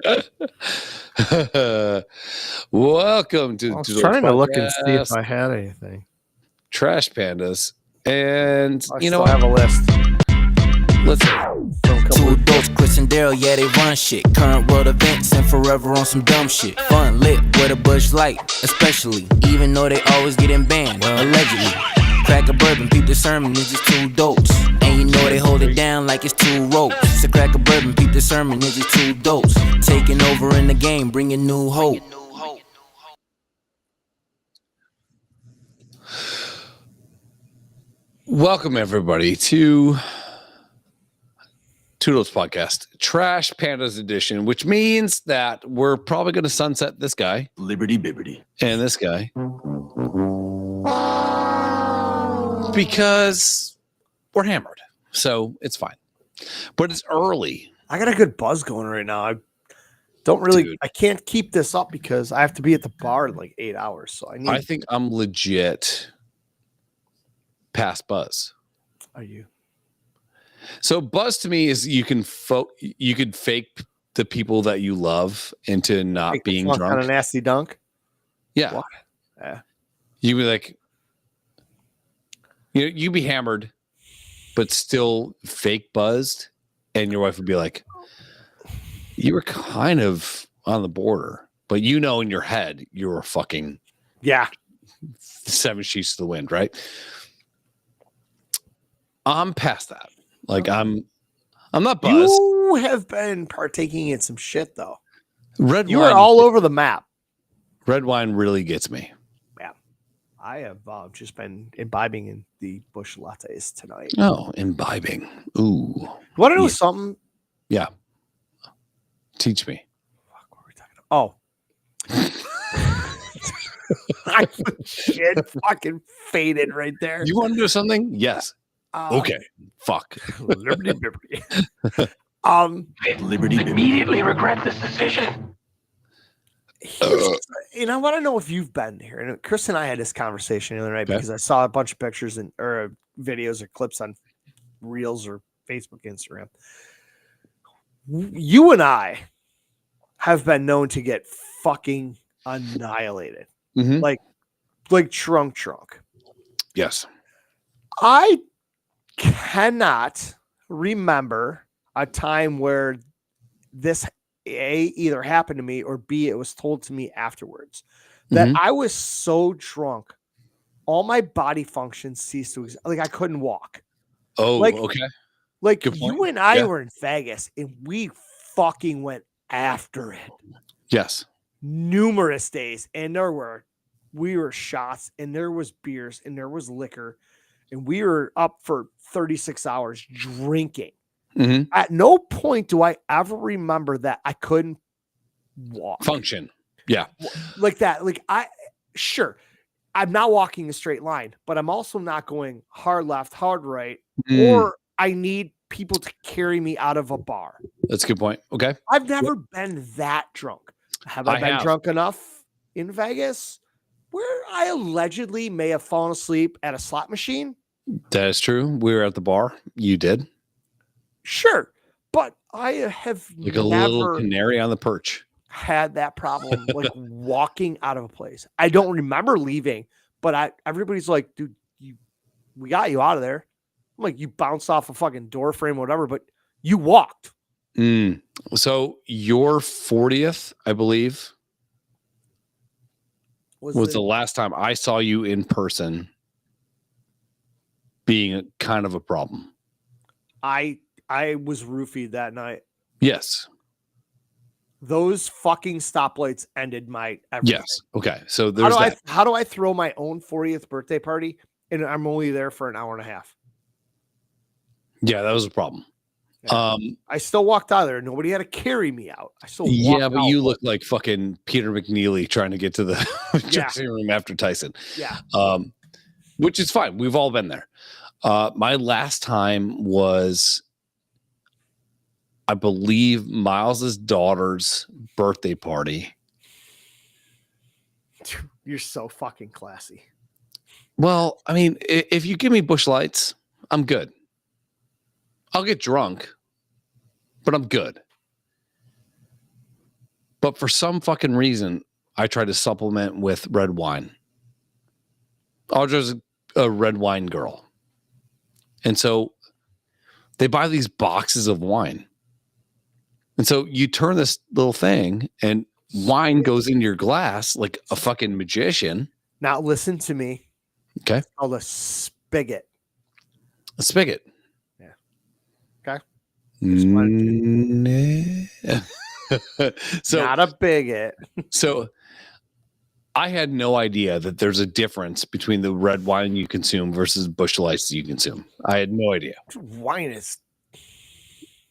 Welcome I to was Dolts trying to look and see if Podcast, I had anything. Trash Pandas, and I you know still what? have a list. Let's From a couple Two of adults, Chris and Daryl, yeah, they run shit. Current world events and forever on some dumb shit. Fun lit with a bush light, especially. Even though they always getting banned, allegedly. Crack a bourbon, peep the sermon, it's just two dolts. And you know they hold it down like it's two ropes. So crack a bourbon, peep the sermon, it's just two dolts. Taking over in the game, bringing new hope. welcome everybody to Toodles Podcast, Trash Pandas Edition, which means that we're probably going to sunset this guy, Liberty Bibbity. and this guy, because we're hammered. So it's fine, but it's early. I got a good buzz going right now. I don't really. Dude. I can't keep this up because I have to be at the bar in like 8 hours. So I think I'm legit past buzz. Are you? So buzz to me is you can fake the people that you love into not Take the being funk on drunk. a nasty dunk. Yeah. What? Yeah. You be like, you be hammered, but still fake buzzed, and your wife would be like, you were kind of on the border, but in your head you were fucking Yeah. 7 sheets to the wind, right? I'm past that. Like I'm not buzzed. You have been partaking in some shit though. Red You wine, are all over the map. red wine really gets me. I have just been imbibing in the bush lattes tonight. Oh, imbibing. Ooh. Want to know Yeah. something? Yeah. Teach me. Fuck, what were we talking about? Oh. I shit fucking faded right there. You want to do something? Yes. Okay. Fuck. Liberty Bibbity. Liberty Bibbity. Immediately regret this decision. I want to know if you've been here. And Chris and I had this conversation the other night Okay. because I saw a bunch of pictures or videos or clips on Reels or Facebook, Instagram. You and I have been known to get fucking annihilated, Mhm. like trunk. Yes. I cannot remember a time where this either happened to me or B, it was told to me afterwards that Mhm. I was so drunk, all my body functions ceased to exist. Like I couldn't walk. Oh, Like- okay. Like Good point. you and I Yeah. were in Vegas and we fucking went after it Yes. numerous days. And we were shots and there was beers and there was liquor and we were up for 36 hours drinking. Mhm. At no point do I ever remember that I couldn't walk Function. Yeah. like that. Like I'm not walking a straight line, but I'm also not going hard left, hard right, or I need people to carry me out of a bar. That's a good point. Okay. I've never been that drunk. Have I been drunk enough in Vegas where I allegedly may have fallen asleep at a slot machine? That is true. We were at the bar. You did. Sure. But I have Like a little never canary on the perch. had that problem, like walking out of a place. I don't remember leaving, but everybody's like, dude, we got you out of there. I'm like, you bounced off a fucking door frame, whatever, but you walked. So your 40th, I believe, was the last time I saw you in person being kind of a problem. I was roofied that night. Yes. Those fucking stoplights ended my everything. Yes. Okay. So there's How do I throw my own 40th birthday party and I'm only there for an hour and a half? Yeah, that was a problem. Yeah. I still walked out of there. Nobody had to carry me out. I still walked but out, you look like fucking Peter McNeely trying to get to the dressing room after Tyson. Yeah. Which is fine. We've all been there. My last time was, I believe, Miles's daughter's birthday party. You're so fucking classy. Well, I mean, if you give me Busch Lights, I'm good. I'll get drunk, but I'm good. But for some fucking reason, I try to supplement with red wine. Audra's a red wine girl. And so they buy these boxes of wine. And so you turn this little thing and wine goes in your glass like a fucking magician. Now listen to me. Okay. It's called a spigot. A spigot. Yeah. Okay. So not a bigot. So I had no idea that there's a difference between the red wine you consume versus Busch Lights you consume. I had no idea. Wine is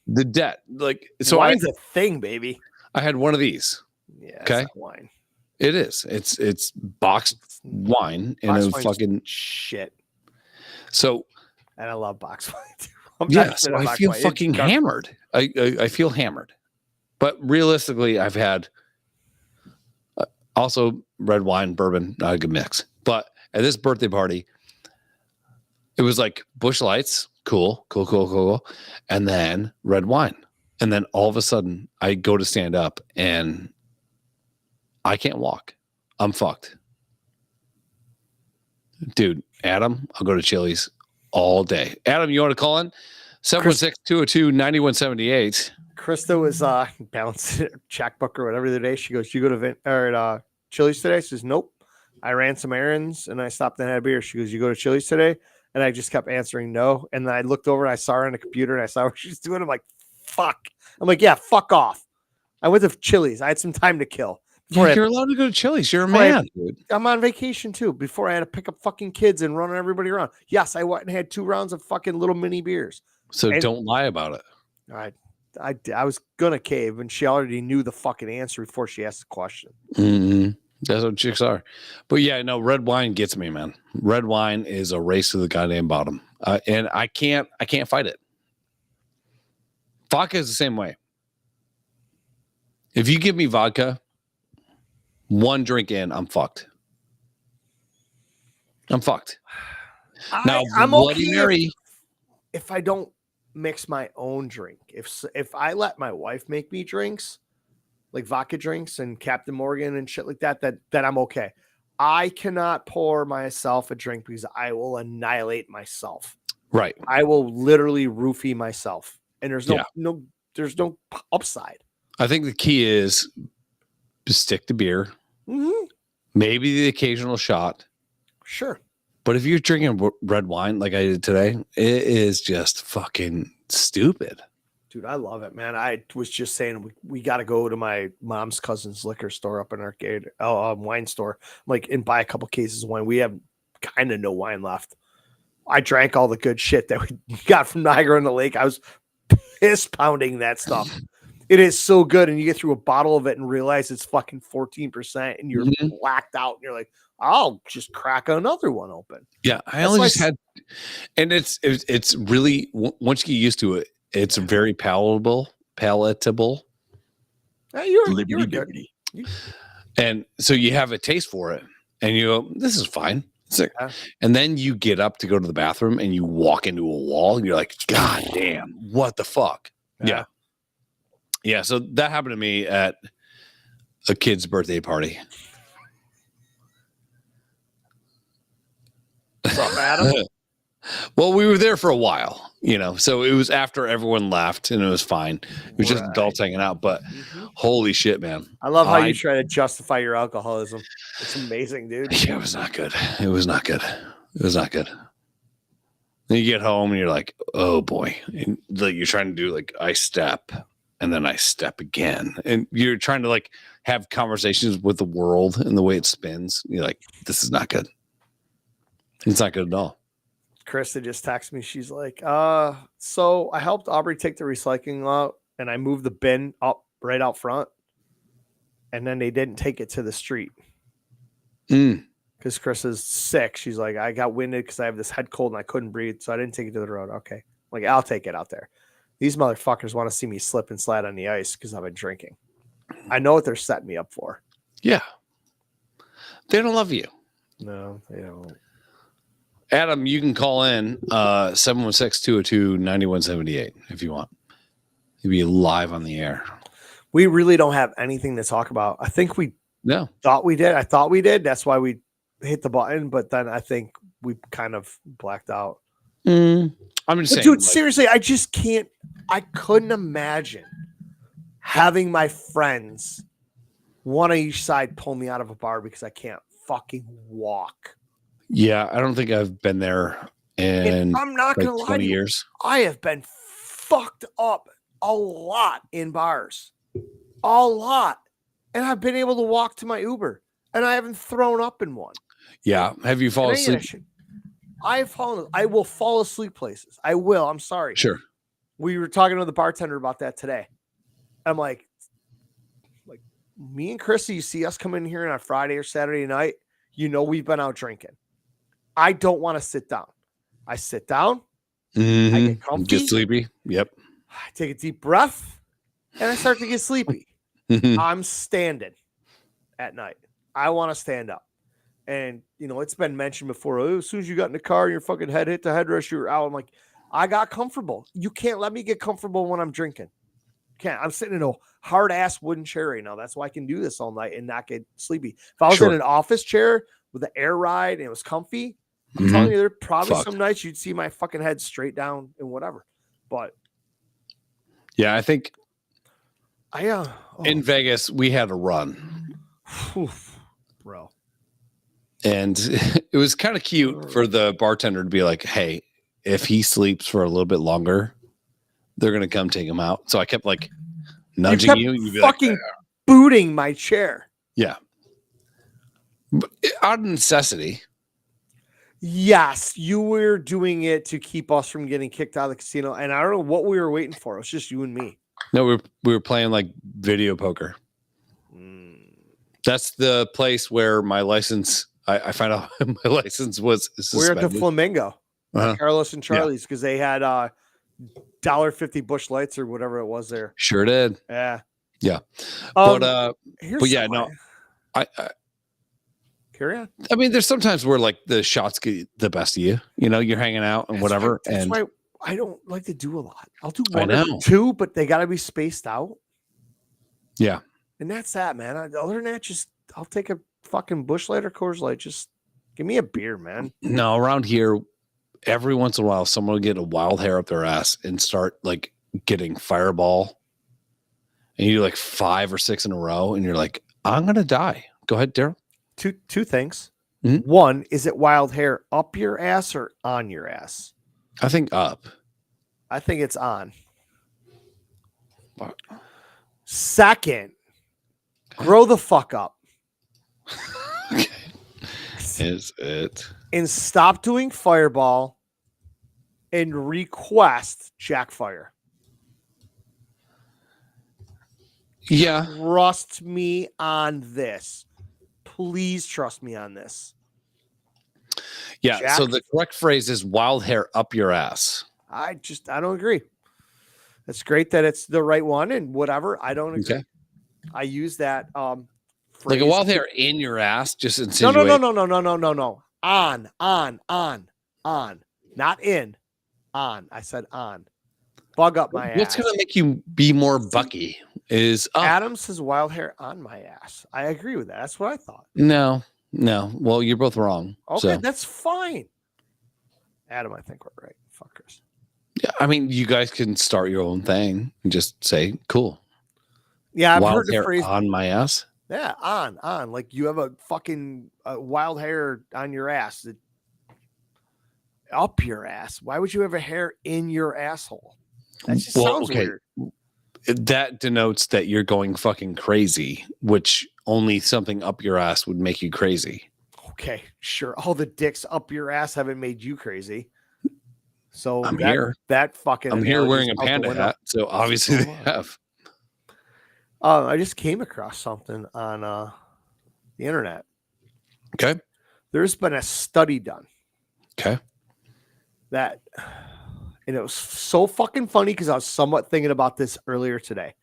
The debt, like, so wine's a thing, baby. I had one of these. Yeah. Okay. It's not wine. It is. It's boxed wine in Box a wine's fucking shit. So And I love box wine too. I'm yeah, not so gonna I box feel wine. fucking It's hammered. I feel hammered. But realistically, I've had also red wine, bourbon, not a good mix. But at this birthday party, it was like Busch Lights, cool. And then red wine. And then all of a sudden I go to stand up and I can't walk. I'm fucked. Dude, Adam, I'll go to Chili's all day. Adam, you want to call in? 716-202-9178. Krista was balancing her checkbook or whatever the day. She goes, "You go to Chili's today?" She says, "Nope. I ran some errands and I stopped and had a beer." She goes, "You go to Chili's today?" And I just kept answering no. And then I looked over and I saw her on the computer and I saw what she's doing. I'm like, fuck. I'm like, yeah, fuck off. I went to Chili's. I had some time to kill. You're allowed to go to Chili's. You're a man, dude. I'm on vacation too. Before I had to pick up fucking kids and run everybody around. Yes, I went and had 2 rounds of fucking little mini beers. So And- don't lie about it. I was gonna cave, and she already knew the fucking answer before she asked the question. Mm-hmm. That's what chicks are. But yeah, no, red wine gets me, man. Red wine is a race to the goddamn bottom, and I can't fight it. Vodka is the same way. If you give me vodka, 1 drink in, I'm fucked. I'm fucked. Now, I'm Bloody okay Mary. if I don't mix my own drink. If I let my wife make me drinks, like vodka drinks and Captain Morgan and shit like that, that I'm okay. I cannot pour myself a drink because I will annihilate myself. Right. I will literally roofie myself, and there's no upside. I think the key is to stick to beer, maybe the occasional shot. Sure. But if you're drinking red wine like I did today, it is just fucking stupid. Dude, I love it, man. I was just saying we got to go to my mom's cousin's liquor store up in Arcade, wine store, and buy a couple cases of wine. We have kind of no wine left. I drank all the good shit that we got from Niagara on the Lake. I was piss pounding that stuff. It is so good, and you get through a bottle of it and realize it's fucking 14%, and you're blacked out, and you're like, I'll just crack another one open. Yeah, I only just had, and it's really, once you get used to it, it's very palatable. You're good. And so you have a taste for it, and you go, this is fine. And then you get up to go to the bathroom, and you walk into a wall, and you're like, God damn, what the fuck? Yeah. Yeah, so that happened to me at a kid's birthday party. What's up, Adam? Well, we were there for a while, so it was after everyone left and it was fine. It was just adults hanging out, but holy shit, man. I love how you try to justify your alcoholism. It's amazing, dude. Yeah, it was not good. It was not good. Then you get home and you're like, oh boy. And you're trying to do I step and then I step again. And you're trying to have conversations with the world and the way it spins. You're like, this is not good. It's not good at all. Krista just texted me. She's like, so I helped Aubrey take the recycling out and I moved the bin up right out front. And then they didn't take it to the street. Because Krista's sick. She's like, I got winded because I have this head cold and I couldn't breathe. So I didn't take it to the road. Okay. I'll take it out there. These motherfuckers want to see me slip and slide on the ice because I've been drinking. I know what they're setting me up for. Yeah. They don't love you. No, they don't. Adam, you can call in 716-202-9178 if you want. You'll be live on the air. We really don't have anything to talk about. I think we thought we did. I thought we did. That's why we hit the button. But then I think we kind of blacked out. I'm just saying, dude, seriously, I just can't. I couldn't imagine having my friends, one on each side, pull me out of a bar because I can't fucking walk. Yeah, I don't think I've been there in I'm not like gonna lie 20 to you. years. I have been fucked up a lot in bars. A lot. And I've been able to walk to my Uber. And I haven't thrown up in one. Yeah. Have you fallen asleep? I will fall asleep places. I will. I'm sorry. Sure. We were talking to the bartender about that today. I'm like, me and Chrissy, you see us come in here on a Friday or Saturday night, you know we've been out drinking. I don't want to sit down. I sit down. I get comfy. Get sleepy. Yep. I take a deep breath and I start to get sleepy. I'm standing at night. I want to stand up. And, it's been mentioned before. Oh, as soon as you got in the car and your fucking head hit the headrest, you were out. I'm like, I got comfortable. You can't let me get comfortable when I'm drinking. Can't. I'm sitting in a hard ass wooden chair right now. That's why I can do this all night and not get sleepy. If I was in an office chair with an air ride and it was comfy, I'm telling you, there are probably some nights you'd see my fucking head straight down and whatever. But yeah, I think in Vegas we had a run, bro, and it was kind of cute for the bartender to be like, "Hey, if he sleeps for a little bit longer, they're gonna come take him out." So I kept like nudging you. You'd be fucking like, booting my chair. Yeah, but out of necessity. Yes, you were doing it to keep us from getting kicked out of the casino, and I don't know what we were waiting for. It was just you and me. No, we were playing like video poker. That's the place where my license. I found out my license was suspended. We're at the Flamingo, Carlos and Charlie's, because they had $1.50 Busch Lights or whatever it was there. Sure did. Yeah. But yeah, no, I carry on. I mean, there's sometimes where like the shots get the best of you. You're hanging out and whatever. That's and why I don't like to do a lot. I'll do one or two, but they got to be spaced out. Yeah. And that's that, man. Other than that, I'll take a fucking Busch Light or Coors Light. Just give me a beer, man. No, around here, every once in a while, someone will get a wild hair up their ass and start like getting Fireball. And you do like 5 or 6 in a row, and you're like, I'm gonna die. Go ahead, Daryl. Two things. One, is it wild hair up your ass or on your ass? I think up. I think it's on. Second, grow the fuck up. Okay. Is it? And stop doing Fireball and request Jackfire. Yeah. Trust me on this. Please trust me on this. Yeah. So the correct phrase is wild hair up your ass. I don't agree. It's great that it's the right one and whatever. I don't agree. Okay. I use that phrase. Like a wild hair in your ass, just insinuate. No. On. Not in. On. I said on. Bug up my ass. What's going to make you be more Bucky is up. Adam says wild hair on my ass. I agree with that. That's what I thought. No. Well, you're both wrong. Okay, that's fine. Adam, I think we're right. Fuckers. Yeah, I mean, you guys can start your own thing and just say, cool. Yeah, I've wild heard the hair phrase on my ass. Yeah, on. Like you have a fucking wild hair on your ass. Up your ass. Why would you have a hair in your asshole? That just sounds weird. That denotes that you're going fucking crazy, which only something up your ass would make you crazy. Okay, sure. All the dicks up your ass haven't made you crazy. So I'm here. That fucking. I'm here wearing a panda hat, so obviously they have. I just came across something on the internet. Okay. There's been a study done. Okay. And it was so fucking funny because I was somewhat thinking about this earlier today.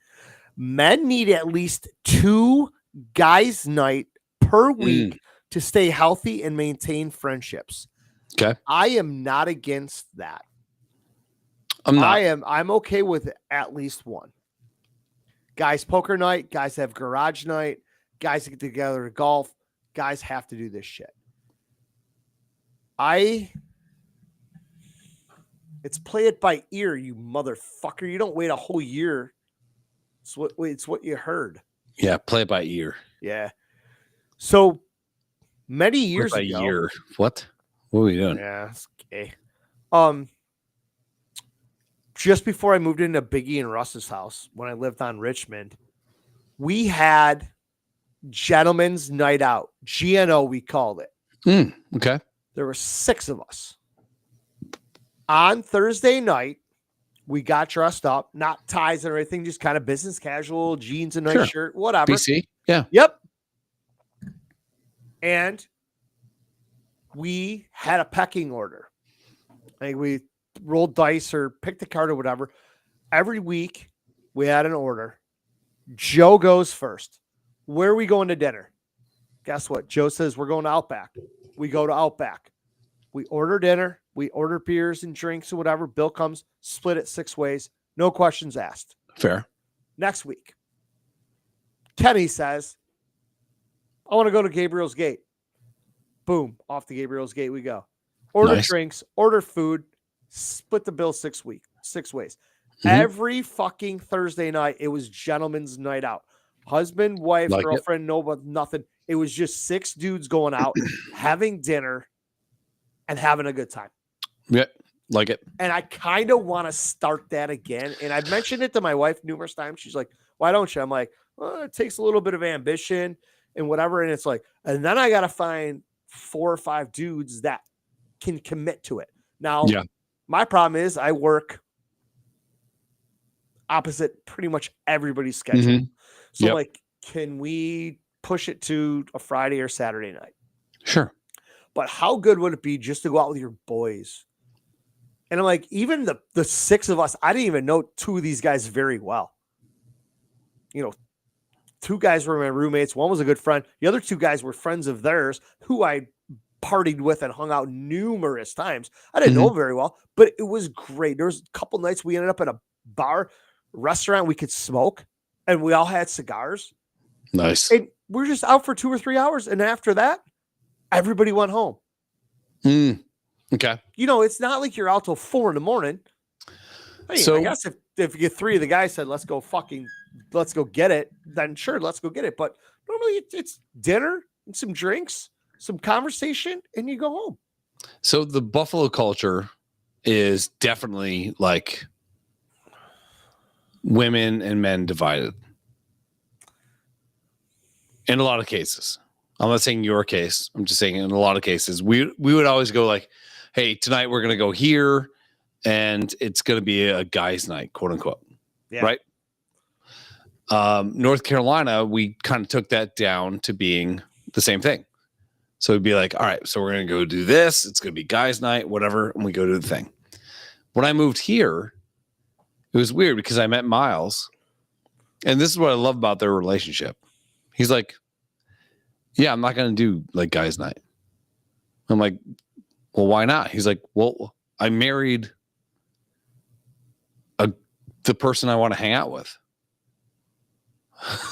Men need at least 2 guys' night per week to stay healthy and maintain friendships. Okay. I am not against that. I'm not. I'm okay with at least 1. Guys poker night, guys have garage night, guys get together to golf, guys have to do this shit. It's play it by ear, you motherfucker. You don't wait a whole year. It's what you heard. Yeah, play it by ear. Yeah. So many years Play it ago. by ear. What are we doing? Yeah, it's okay. Just before I moved into Biggie and Russ's house, when I lived on Richmond, we had Gentlemen's Night Out. GNO, we called it. Okay. There were 6 of us. On Thursday night, we got dressed up, not ties and everything, just kind of business casual, jeans and nice shirt, whatever. BC. Yeah. Yep. And we had a pecking order. Like we rolled dice or picked a card or whatever. Every week we had an order. Joe goes first. Where are we going to dinner? Guess what? Joe says we're going to Outback. We go to Outback. We order dinner. We order beers and drinks or whatever. Bill comes, split it 6 ways. No questions asked. Fair. Next week, Kenny says, I want to go to Gabriel's Gate. Boom. Off to Gabriel's Gate we go. Order drinks, order food, split the bill 6 ways. Mm-hmm. Every fucking Thursday night, it was gentlemen's night out. Husband, wife, girlfriend, nothing. It was just 6 dudes going out, having dinner, and having a good time. Yeah, like it. And I kind of want to start that again. And I've mentioned it to my wife numerous times. She's like, why don't you? I'm like, well, it takes a little bit of ambition and whatever. And it's like, and then I got to find 4 or 5 dudes that can commit to it. Now, my problem is I work opposite pretty much everybody's schedule. Mm-hmm. So like, can we push it to a Friday or Saturday night? Sure. But how good would it be just to go out with your boys? And I'm like, even the 6 of us, I didn't even know 2 of these guys very well. 2 guys were my roommates. One was a good friend. The other 2 guys were friends of theirs who I partied with and hung out numerous times. I didn't know very well, but it was great. There was a couple nights we ended up at a bar, restaurant we could smoke, and we all had cigars. Nice. And we're just out for 2 or 3 hours. And after that, everybody went home. Okay. It's not like you're out till 4 a.m. Hey, so I guess if you 3 of the guys said, let's go get it, then sure, let's go get it. But normally it's dinner and some drinks, some conversation, and you go home. So the Buffalo culture is definitely like women and men divided. In a lot of cases. I'm not saying your case. I'm just saying in a lot of cases, we would always go like, hey, tonight we're going to go here and it's going to be a guy's night, quote unquote. Yeah. Right. North Carolina, we kind of took that down to being the same thing. So it'd be like, all right, so we're going to go do this. It's going to be guys night, whatever. And we go do the thing. When I moved here, it was weird because I met Miles and this is what I love about their relationship. He's like, yeah, I'm not going to do like guys night. I'm like, well, why not? He's like, well, I married the person I want to hang out with.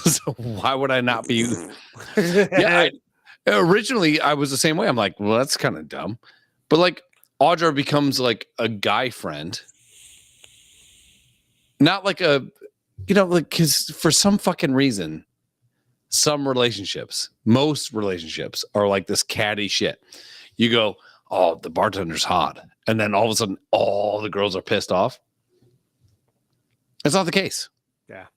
So why would I not be? Originally I was the same way. I'm like, well, that's kind of dumb. But like Audra becomes like a guy friend. Not like because for some fucking reason, most relationships are like this catty shit. You go, oh, the bartender's hot. And then all of a sudden, all the girls are pissed off. That's not the case. Yeah.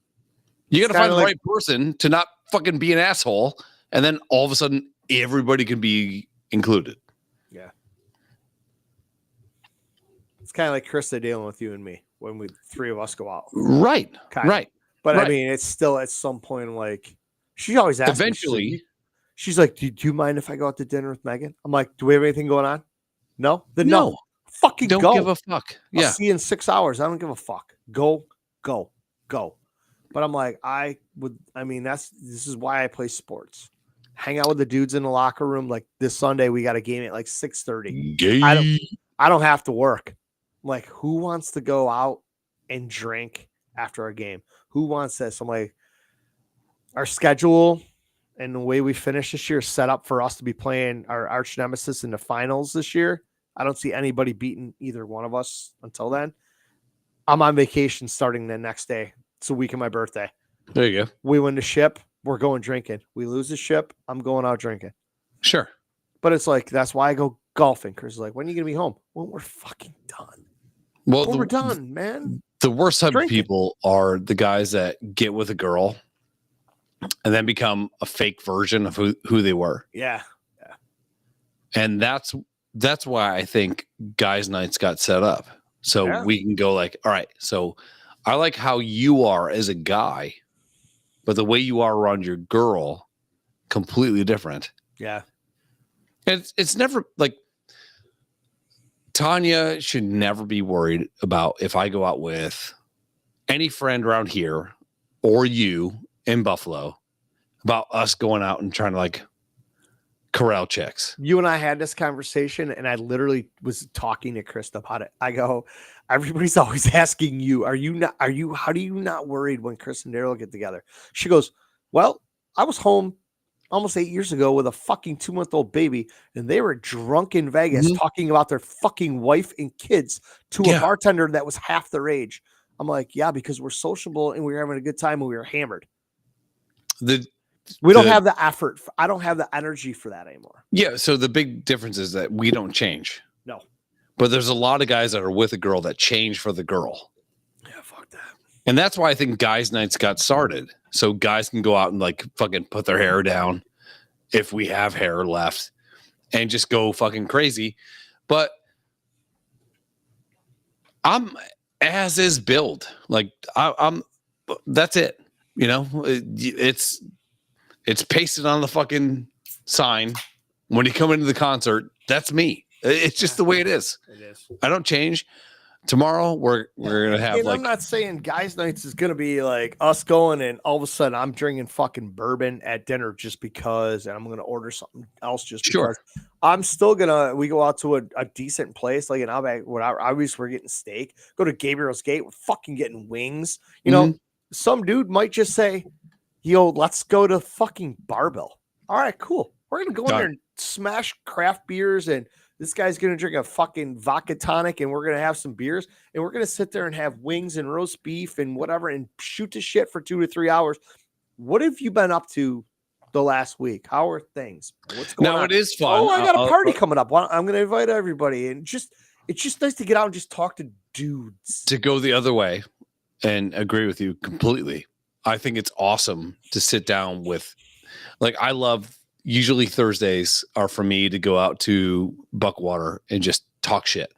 You got to find the right person to not fucking be an asshole. And then all of a sudden, everybody can be included. Yeah. It's kind of like Krista dealing with you and me when 3 of us go out. Right. Right. But I mean, it's still at some point like, she always asks eventually. She's like, do you mind if I go out to dinner with Megan? I'm like, do we have anything going on? No? Then no. Fucking don't go. Give a fuck. I'll see you in 6 hours. I don't give a fuck. Go. But I'm like, this is why I play sports. Hang out with the dudes in the locker room. Like this Sunday, we got a game at like 6:30. I don't have to work. Like, who wants to go out and drink after a game? Who wants this? I'm like, our schedule and the way we finish this year is set up for us to be playing our arch nemesis in the finals this year. I don't see anybody beating either one of us until then. I'm on vacation starting the next day. It's a week of my birthday. There you go. We win the ship, we're going drinking. We lose the ship, I'm going out drinking. Sure. But it's like, that's why I go golfing. Chris is like, when are you going to be home? When we're fucking done. Well, We're done, man. The worst type Drinking. of people are the guys that get with a girl and then become a fake version of who they were. Yeah. And that's why I think guys' nights got set up. So we can go like, all right, so I like how you are as a guy, but the way you are around your girl, completely different. Yeah. It's never like Tanya should never be worried about if I go out with any friend around here or you in Buffalo about us going out and trying to like corral chicks. You and I had this conversation, and I literally was talking to Krista about it. I go, everybody's always asking you, how do you not worried when Chris and Daryl get together? She goes, well, I was home almost 8 years ago with a fucking 2-month-old baby, and they were drunk in Vegas talking about their fucking wife and kids to a bartender that was half their age. I'm like, yeah, because we're sociable and we were having a good time and we were hammered. We don't have the effort. I don't have the energy for that anymore. Yeah. So the big difference is that we don't change. No. But there's a lot of guys that are with a girl that change for the girl. Yeah, fuck that. And that's why I think guys' nights got started. So guys can go out and like fucking put their hair down if we have hair left and just go fucking crazy. But I'm as is build. Like I'm that's it. You know, it's pasted on the fucking sign. When you come into the concert, that's me. It's just the way it is. It is. I don't change. Tomorrow we're gonna have I'm not saying guys' nights is gonna be like us going and all of a sudden I'm drinking fucking bourbon at dinner just because, and I'm gonna order something else just because. I'm still we go out to a decent place like an Outback. Obviously we're getting steak. Go to Gabriel's Gate. We're fucking getting wings. You know, some dude might just say, "Yo, let's go to fucking Barbell." All right, cool. We're gonna go in there and smash craft beers, and this guy's gonna drink a fucking vodka tonic, and we're gonna have some beers, and we're gonna sit there and have wings and roast beef and whatever, and shoot the shit for 2 to 3 hours. What have you been up to the last week? How are things? What's going on? It is fun. Oh, I got a party coming up. I'm gonna invite everybody, and it's just nice to get out and just talk to dudes. To go the other way and agree with you completely. I think it's awesome to sit down with, like, I love. Usually Thursdays are for me to go out to Buckwater and just talk shit.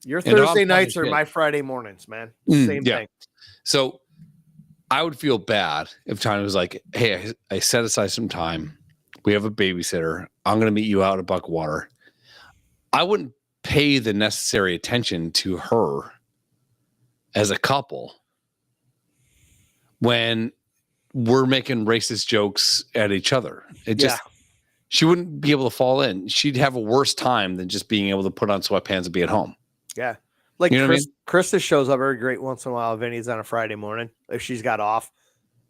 Your Thursday nights are my Friday mornings, man. Same thing. So I would feel bad if Tanya was like, hey, I set aside some time. We have a babysitter. I'm going to meet you out at Buckwater. I wouldn't pay the necessary attention to her as a couple when we're making racist jokes at each other. She wouldn't be able to fall in. She'd have a worse time than just being able to put on sweatpants and be at home. Yeah. Like, you know Krista shows up very great once in a while. Vinny's on a Friday morning. If she's got off,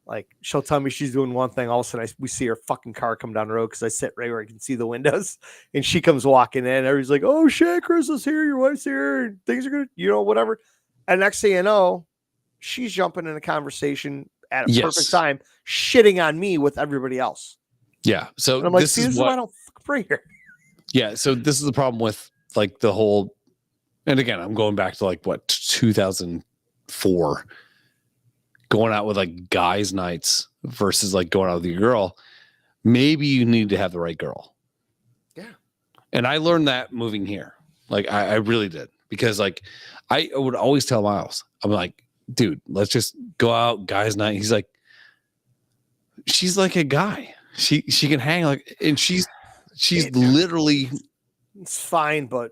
like, she'll tell me she's doing one thing. All of a sudden we see her fucking car come down the road because I sit right where I can see the windows, and she comes walking in. Everybody's like, oh shit, Krista's here. Your wife's here. And things are good. You know, whatever. And next thing you know, she's jumping in a conversation at a perfect time, shitting on me with everybody else. Yeah. So and I'm like, this is why I don't bring her. Yeah. So this is the problem with like the whole, and again, I'm going back to like 2004, going out with like guys' nights versus like going out with your girl. Maybe you need to have the right girl. Yeah. And I learned that moving here. Like I really did, because like I would always tell Miles, I'm like, dude, let's just go out guys' night. He's like, she's like a guy. She can hang like, and she's literally. It's fine, but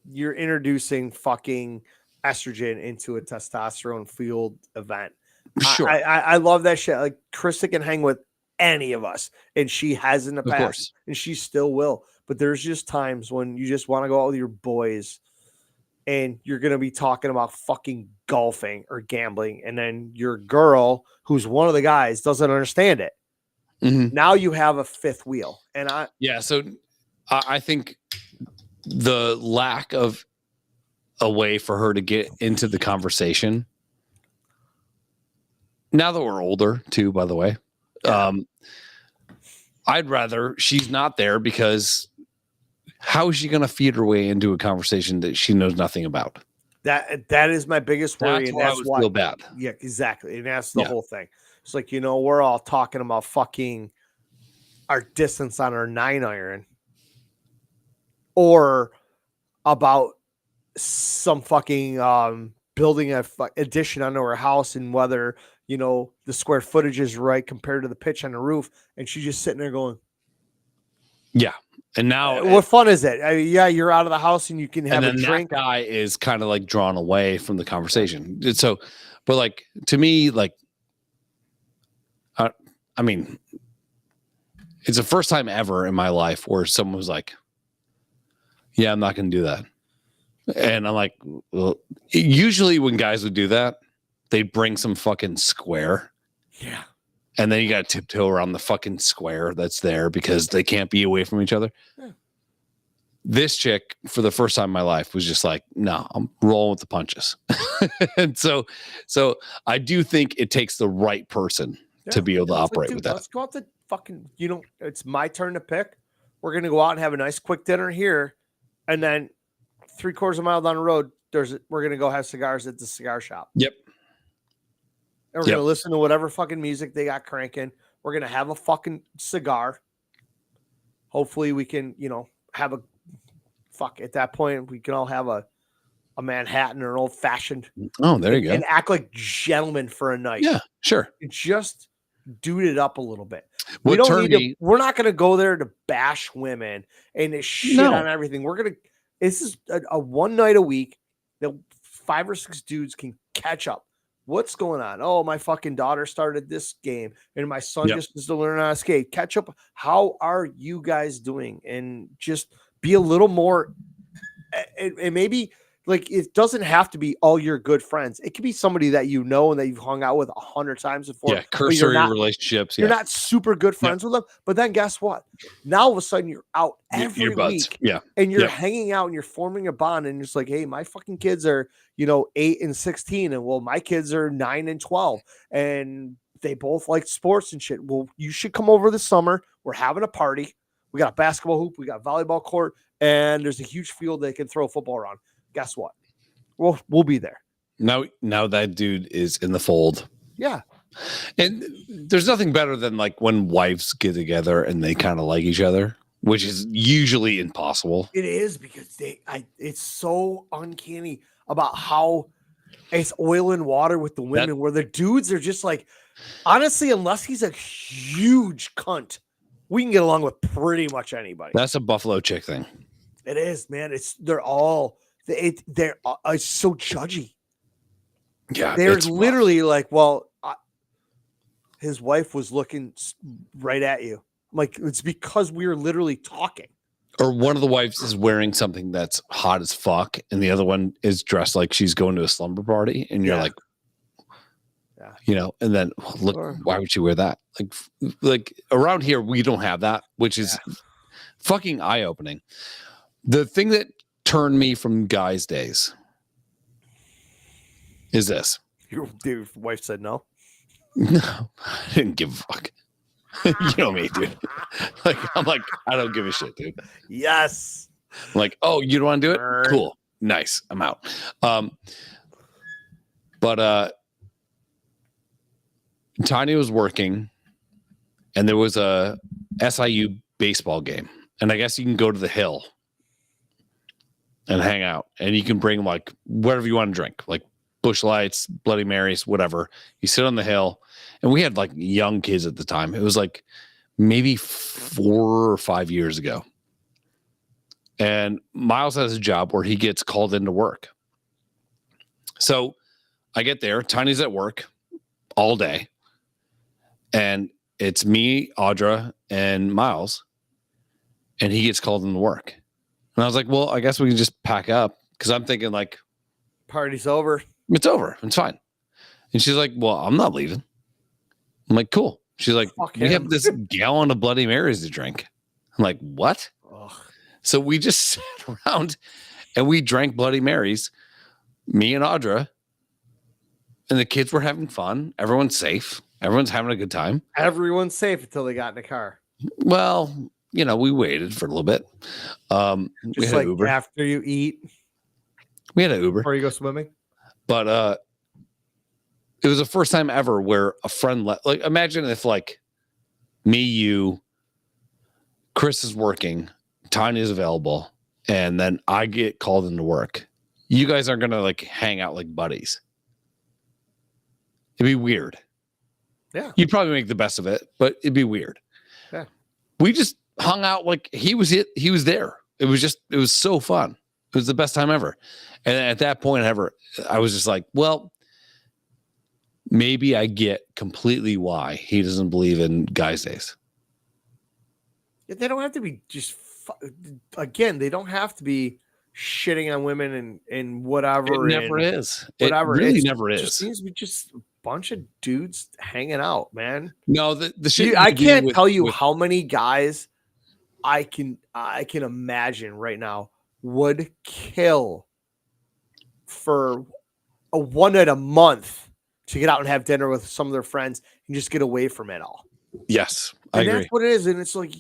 you're introducing fucking estrogen into a testosterone fueled event. Sure. I love that shit. Like, Krista can hang with any of us, and she has in the past, and she still will. But there's just times when you just want to go out with your boys and you're going to be talking about fucking golfing or gambling, and then your girl, who's one of the guys, doesn't understand it. Now you have a fifth wheel. And so I think the lack of a way for her to get into the conversation, now that we're older too, by the way, I'd rather she's not there, because how is she going to feed her way into a conversation that she knows nothing about? That is my biggest worry. And that's why I would feel bad. Yeah, exactly. And that's the whole thing. It's like, we're all talking about fucking our distance on our 9-iron, or about some fucking building a addition onto our house, and whether the square footage is right compared to the pitch on the roof, and she's just sitting there going, yeah. And now what fun is it? You're out of the house and you can have a drink. That guy is kind of like drawn away from the conversation. So, but like, to me, like, I mean, it's the first time ever in my life where someone was like, yeah, I'm not going to do that. And I'm like, well, usually when guys would do that, they bring some fucking square. Yeah. And then you got to tiptoe around the fucking square that's there because they can't be away from each other. Yeah. This chick, for the first time in my life, was just like, no, I'm rolling with the punches. And so I do think it takes the right person to be able to operate with that. Let's go out to fucking, it's my turn to pick. We're going to go out and have a nice quick dinner here. And then 3/4 mile down the road, we're going to go have cigars at the cigar shop. Yep. And we're going to listen to whatever fucking music they got cranking. We're going to have a fucking cigar. Hopefully we can, have at that point, we can all have a Manhattan or an old fashioned. Oh, there you go. And act like gentlemen for a night. Yeah, sure. Just dude it up a little bit. We're not going to go there to bash women and to shit on everything. This is a one night a week that 5 or 6 dudes can catch up. What's going on? Oh, my fucking daughter started this game and my son just wants to learn how to skate. Catch up. How are you guys doing? And just be a little more, and maybe like, it doesn't have to be all your good friends. It could be somebody that and that you've hung out with 100 times before. Yeah, cursory relationships. You're not super good friends with them, but then guess what? Now all of a sudden you're out every week, and you're hanging out and you're forming a bond, and it's like, hey, my fucking kids are 8 and 16, and well, my kids are 9 and 12, and they both like sports and shit. Well, you should come over this summer. We're having a party. We got a basketball hoop, we got a volleyball court, and there's a huge field they can throw a football around. Guess what? We'll be there. Now that dude is in the fold. Yeah. And there's nothing better than like when wives get together and they kind of like each other, which is usually impossible. It is, because it's so uncanny about how it's oil and water with the women, where the dudes are just like, honestly, unless he's a huge cunt, we can get along with pretty much anybody. That's a Buffalo chick thing. It is, man. They're so judgy. Yeah, they're literally rough. Like, well, his wife was looking right at you. I'm like, it's because we were literally talking. Or one of the wives is wearing something that's hot as fuck, and the other one is dressed like she's going to a slumber party, and you're like, and then look, why would she wear that? Like around here, we don't have that, which is fucking eye-opening. The thing that turned me from guys' days is this. Your wife said no? No, I didn't give a fuck. You know me, dude. I'm like, I don't give a shit, dude. Yes. I'm like, oh, you don't want to do it? Cool. Nice. I'm out. But Tanya was working, and there was a SIU baseball game. And I guess you can go to the hill and hang out, and you can bring like whatever you want to drink, like Busch Lights, Bloody Marys, whatever. You sit on the hill, and we had like young kids at the time. It was like maybe 4 or 5 years ago. And Miles has a job where he gets called into work. So I get there, Tiny's at work all day, and it's me, Audra, and Miles, and he gets called into work. And I was like, well, I guess we can just pack up because I'm thinking like, Party's over. it's over. It's fine. And she's like, well, I'm not leaving. I'm like, cool. She's like, Fuck we have him. this gallon of Bloody Marys to drink. I'm like, what? Ugh. So we just sat around and we drank Bloody Marys, me and Audra, and the kids were having fun. Everyone's safe. Everyone's having a good time. Everyone's safe until they got in the car. Well, you know, we waited for a little bit. We Just had like an Uber. after you eat We had an Uber, before you go swimming. but it was the first time ever where a friend like imagine if like me, you, Chris is working, Tanya's available, and then I get called into work. You guys aren't gonna like hang out like buddies. It'd be weird. Yeah. You'd probably make the best of it, but it'd be weird. Yeah. We just hung out like he was there. It was so fun. It was the best time ever. And at that point I was just like, well, maybe I get completely why he doesn't believe in guys' days. They don't have to be just again, they don't have to be shitting on women and whatever. It never is. Whatever. It really It's never just is. seems to be just a bunch of dudes hanging out, man. No, the shit. Dude, I you do can't with- tell you with- how many guys I can imagine right now would kill for a one night a month to get out and have dinner with some of their friends and just get away from it all. Yes, I And agree. that's what it is. And it's like,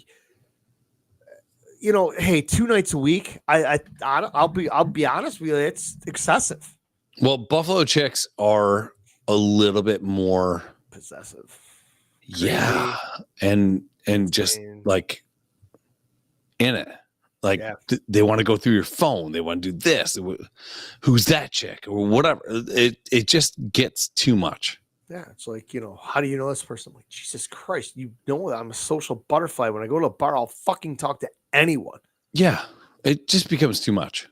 you know, hey, 2 nights a week. I'll be honest with you, it's excessive. Well, Buffalo chicks are a little bit more, Possessive. yeah, and just insane. like in it. Like Yeah. they want to go through your phone. They want to do this. Who's that chick or whatever? It just gets too much. Yeah, it's like, you know, how do you know this person? I'm like, Jesus Christ, you know that I'm a social butterfly. When I go to a bar, I'll fucking talk to anyone. Yeah, it just becomes too much.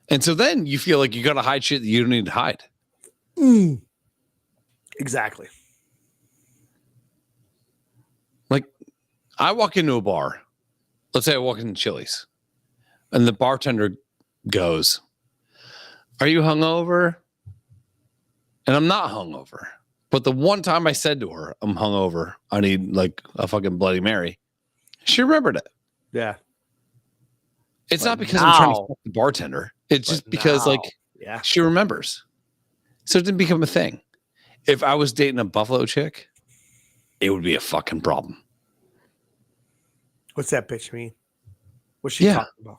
And so then you feel like you got to hide shit that you don't need to hide. Exactly. Like I walk into a bar. Let's say I walk into Chili's and the bartender goes, "Are you hungover?" And I'm not hungover. But the one time I said to her, "I'm hungover. I need like a fucking Bloody Mary," she remembered it. Yeah. It's But not because I'm trying to now- fuck the bartender. It's But just because like now, yeah. she remembers. So it didn't become a thing. If I was dating a Buffalo chick, it would be a fucking problem. What's that bitch mean? What's she Yeah. talking about?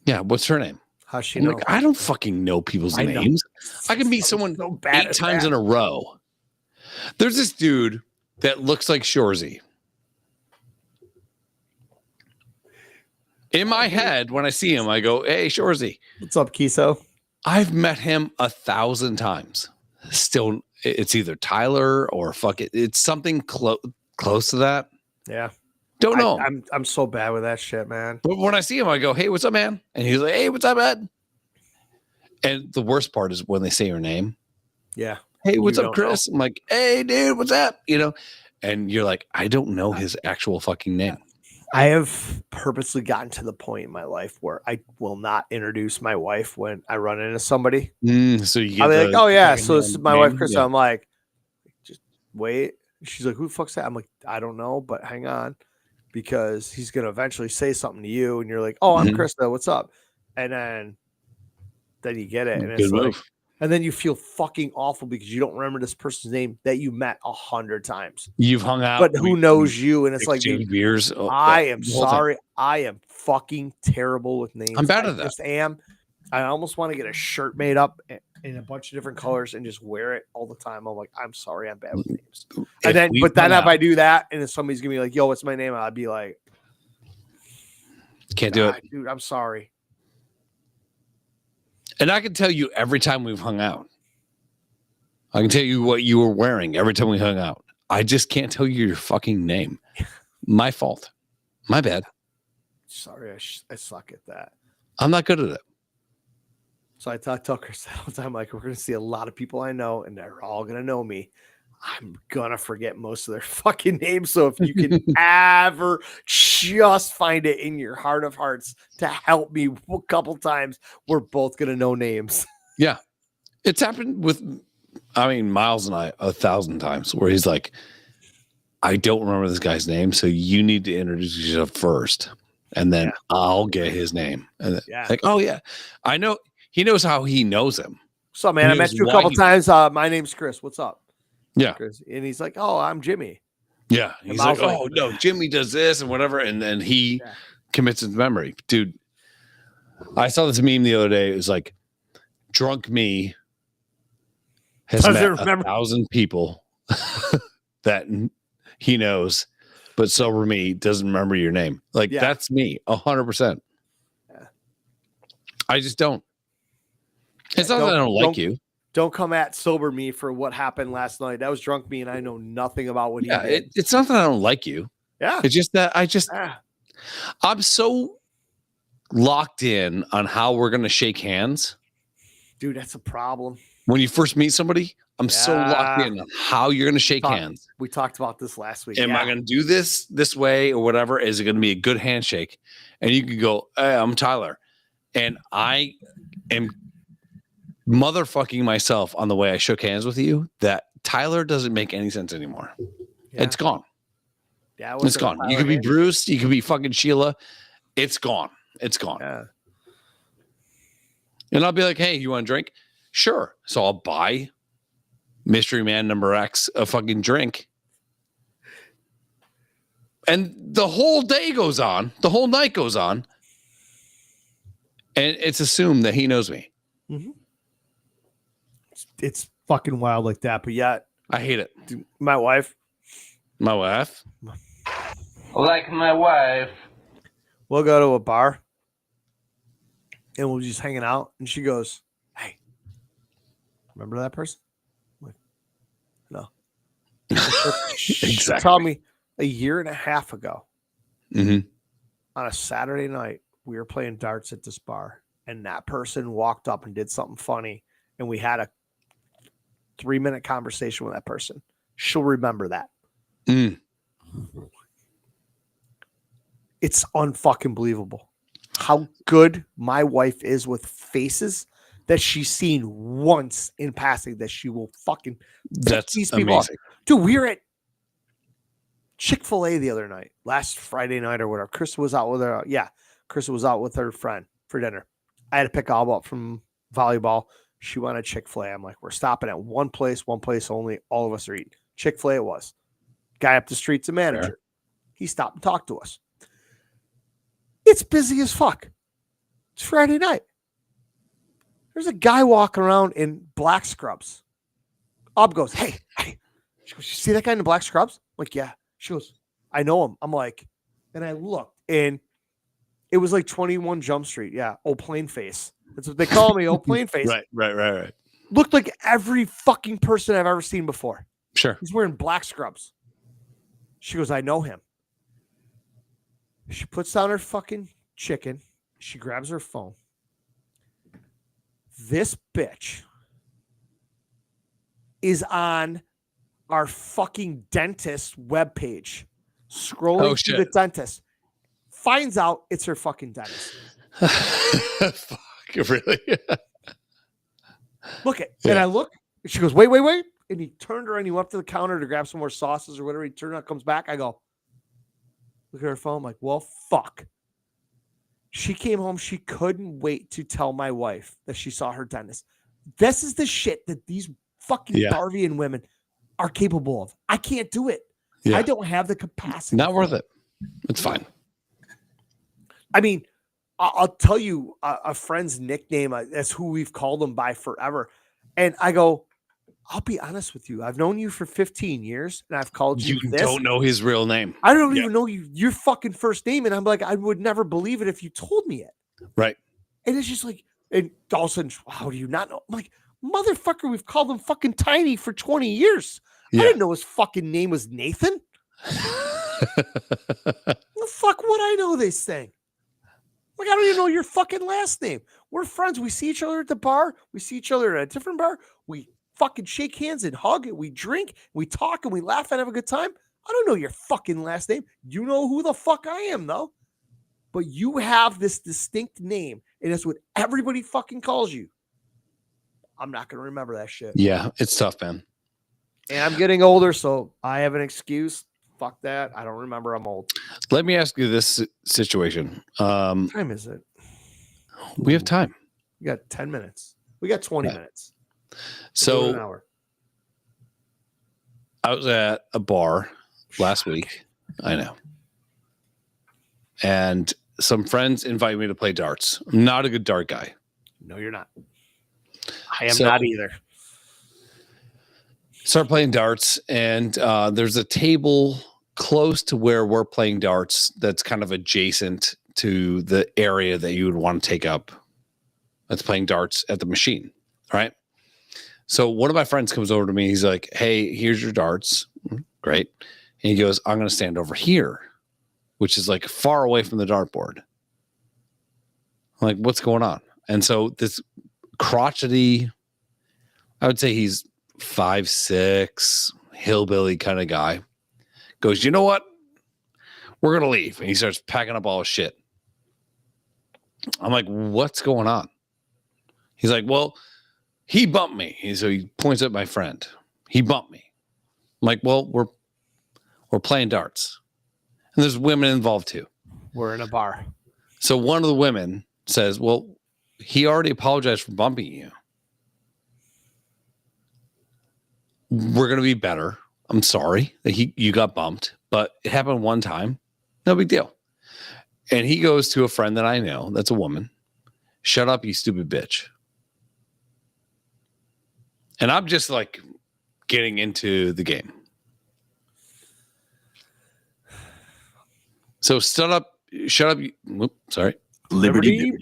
Yeah, what's her name? How's she I'm know? like, I don't fucking know people's I know. names. I can meet I'm someone so bad 8 at times that. in a row. There's this dude that looks like Shorzy. In my head, when I see him, I go, "Hey, Shorzy." What's up, Kiso? I've met him 1,000 times. Still, it's either Tyler or fuck it. It's something close to that. Yeah. Don't know. I'm so bad with that shit, man. But when I see him, I go, "Hey, what's up, man?" And he's like, "Hey, what's up, man?" And the worst part is when they say your name. Yeah. "Hey, what's You up, don't know. Chris?" I'm like, "Hey, dude, what's up?" You know, and you're like, "I don't know his actual fucking name." I have purposely gotten to the point in my life where I will not introduce my wife when I run into somebody. So you get I'll be like, the "Oh yeah, fucking so this is my name? wife, Chris." Yeah. I'm like, "Just wait." She's like, "Who the fuck's that?" I'm like, "I don't know, but hang on, because he's gonna eventually say something to you, and you're like, 'Oh, I'm Mhm. Krista. What's up?" And then you get it, and Good it's like, move. and then you feel fucking awful because you don't remember this person's name that you met 100 times, You've hung out, but who knows you? And it's like, exchanged dude, beers. I am the whole time. sorry. I am fucking terrible with names. I'm bad I at that. just am. I almost want to get a shirt made up in a bunch of different colors and just wear it all the time. I'm like, I'm sorry, I'm bad with names. If And then, we but then hung if I out, do that and then somebody's gonna be like, "Yo, what's my name?" I'd be like, can't do "God, it. dude, I'm sorry." And I can tell you every time we've hung out. I can tell you what you were wearing every time we hung out. I just can't tell you your fucking name. My fault. My bad. Sorry, I suck at that. I'm not good at it. So I tell Chris all the time, like, we're gonna see a lot of people I know, and they're all gonna know me. I'm gonna forget most of their fucking names. So if you can ever just find it in your heart of hearts to help me a couple times, we're both gonna know names. Yeah. It's happened with, Miles and I 1,000 times where he's like, I don't remember this guy's name, so you need to introduce yourself first, and then I'll get his name. And like, oh yeah, I know. He knows how he knows him. What's up, man? I met you a couple times. My name's Chris. What's up? Yeah. Chris. And he's like, oh, I'm Jimmy. Yeah. He's like, oh no, Jimmy does this and whatever, and then he commits his memory. Dude, I saw this meme the other day. It was like, drunk me has met 1,000 people that he knows, but sober me doesn't remember your name. Like that's me 100%. Yeah. I just don't. It's not that I don't like you. Don't come at sober me for what happened last night. That was drunk me, and I know nothing about what he did. It's not that I don't like you. Yeah. It's just that I'm so locked in on how we're going to shake hands. Dude, that's a problem. When you first meet somebody, I'm so locked in on how you're going to shake hands. We talked about this last week. Am I going to do this way or whatever? Is it going to be a good handshake? And you can go, hey, I'm Tyler. And I am motherfucking myself on the way I shook hands with you that Tyler doesn't make any sense anymore. Yeah. It's gone. Yeah, it's gone. You could be Bruce. You could be fucking Sheila. It's gone. It's gone. Yeah. And I'll be like, hey, you want a drink? Sure. So I'll buy Mystery Man number X a fucking drink. And the whole day goes on. The whole night goes on. And it's assumed that he knows me. Mm-hmm. It's fucking wild like that. But yeah, I hate it. My wife. Like my wife. We'll go to a bar and we'll just hanging out. And she goes, hey, remember that person? I'm like, no. Exactly. She told me a year and a half ago on a Saturday night, we were playing darts at this bar. And that person walked up and did something funny. And we had a 3-minute conversation with that person. She'll remember that. It's unfucking believable how good my wife is with faces that she's seen once in passing that she will fucking that's these people amazing. Dude, we were at Chick-fil-A the other night, last Friday night or whatever. Chris was out with her. Yeah, Chris was out with her friend for dinner. I had to pick Alba up from volleyball. She went to Chick-fil-A. I'm like, we're stopping at one place only. All of us are eating. Chick-fil-A it was. Guy up the street's a manager. Sure. He stopped and talked to us. It's busy as fuck. It's Friday night. There's a guy walking around in black scrubs. Ob goes, hey. She goes, you see that guy in the black scrubs? I'm like, yeah. She goes, I know him. I'm like, and I looked, and it was like 21 Jump Street. Yeah, old plain face. That's what they call me, old plain face. Right. Looked like every fucking person I've ever seen before. Sure. He's wearing black scrubs. She goes, I know him. She puts down her fucking chicken. She grabs her phone. This bitch is on our fucking dentist webpage, scrolling through the dentist. Finds out it's her fucking dentist. Fuck, really? Look at, and I look, and she goes, wait. And he turned her and he went up to the counter to grab some more sauces or whatever. He turned out, comes back. I go, look at her phone. I'm like, well, fuck. She came home. She couldn't wait to tell my wife that she saw her dentist. This is the shit that these fucking Darvian women are capable of. I can't do it. Yeah. I don't have the capacity. Not worth it. It's fine. I mean, I'll tell you a friend's nickname. That's who we've called them by forever. And I go, I'll be honest with you. I've known you for 15 years, and I've called you this. You don't know his real name. I don't even know your fucking first name. And I'm like, I would never believe it if you told me it. Right. And it's just like, and all of a sudden, how do you not know? I'm like, motherfucker, we've called him fucking Tiny for 20 years. Yeah. I didn't know his fucking name was Nathan. The fuck would I know this thing? Like, I don't even know your fucking last name. We're friends. We see each other at the bar. We see each other at a different bar. We fucking shake hands and hug and we drink, we talk and we laugh and have a good time. I don't know your fucking last name. You know who the fuck I am, though. But you have this distinct name, and it's what everybody fucking calls you. I'm not going to remember that shit. Yeah, it's tough, man. And I'm getting older, so I have an excuse. Fuck that. I don't remember. I'm old. Let me ask you this situation. What time is it? We have time. We got 10 minutes. We got 20 minutes. An So hour. I was at a bar last week. I know. And some friends invited me to play darts. I'm not a good dart guy. No, you're not. I am not either. Start playing darts, and there's a table close to where we're playing darts that's kind of adjacent to the area that you would want to take up that's playing darts at the machine. All right. So one of my friends comes over to me. He's like, hey, here's your darts. Great. And he goes, I'm going to stand over here, which is like far away from the dartboard. I'm like, what's going on? And so this crotchety, I would say he's 5'6", hillbilly kind of guy, goes, you know what? We're going to leave. And he starts packing up all his shit. I'm like, what's going on? He's like, well, he bumped me. And so he points at my friend. He bumped me. I'm like, well, we're playing darts. And there's women involved too. We're in a bar. So one of the women says, well, he already apologized for bumping you. We're going to be better. I'm sorry that you got bumped, but it happened one time. No big deal. And he goes to a friend that I know that's a woman. Shut up, you stupid bitch. And I'm just like getting into the game. So shut up. Sorry. Liberty.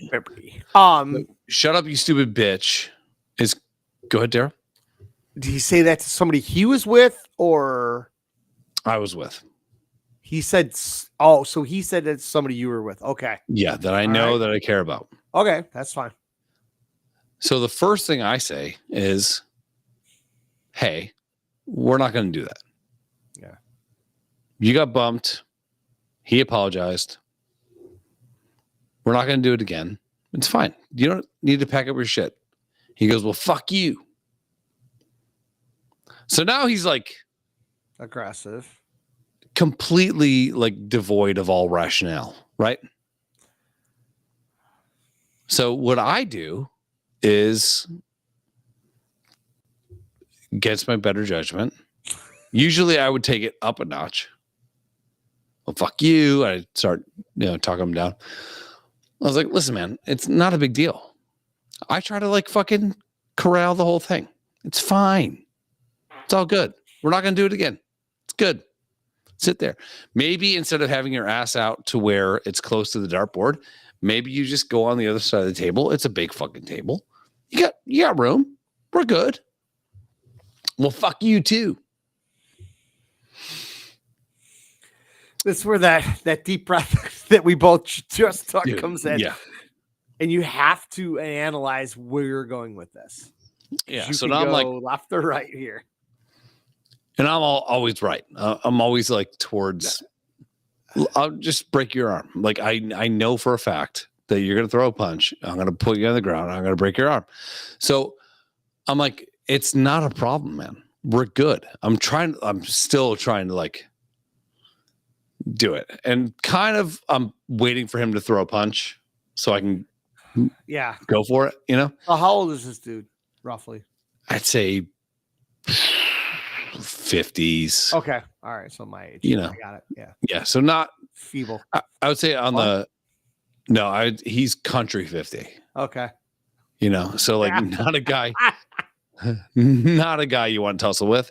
Shut up, you stupid bitch. Go ahead, Dara. Did he say that to somebody he was with, or I was with? He said, oh, so he said that somebody you were with. Okay. Yeah, that I know, that I care about. Okay, that's fine. So the first thing I say is, hey, we're not going to do that. Yeah. You got bumped. He apologized. We're not going to do it again. It's fine. You don't need to pack up your shit. He goes, well, fuck you. So now he's like aggressive, completely like devoid of all rationale, right? So what I do is, against my better judgment, usually I would take it up a notch. Well, fuck you. I start, talking him down. I was like, listen, man, it's not a big deal. I try to like fucking corral the whole thing. It's fine. It's all good. We're not going to do it again. It's good. Sit there. Maybe instead of having your ass out to where it's close to the dartboard, maybe you just go on the other side of the table. It's a big fucking table. You got room. We're good. Well, fuck you too. That's where that deep breath that we both just took comes in. Yeah. And you have to analyze where you're going with this. Yeah. You So can now I'm like left or right here. And I'm always right. I'm always like towards, I'll just break your arm. Like I know for a fact that you're going to throw a punch. I'm going to put you on the ground. I'm going to break your arm. So I'm like, it's not a problem, man. We're good. I'm still trying to like do it. And kind of, I'm waiting for him to throw a punch so I can go for it, How old is this dude, roughly? I'd say 50s. Okay. All right. So my age. I got it. Yeah. Yeah. So not feeble. I would say he's country 50. Okay. So like not a guy you want to tussle with.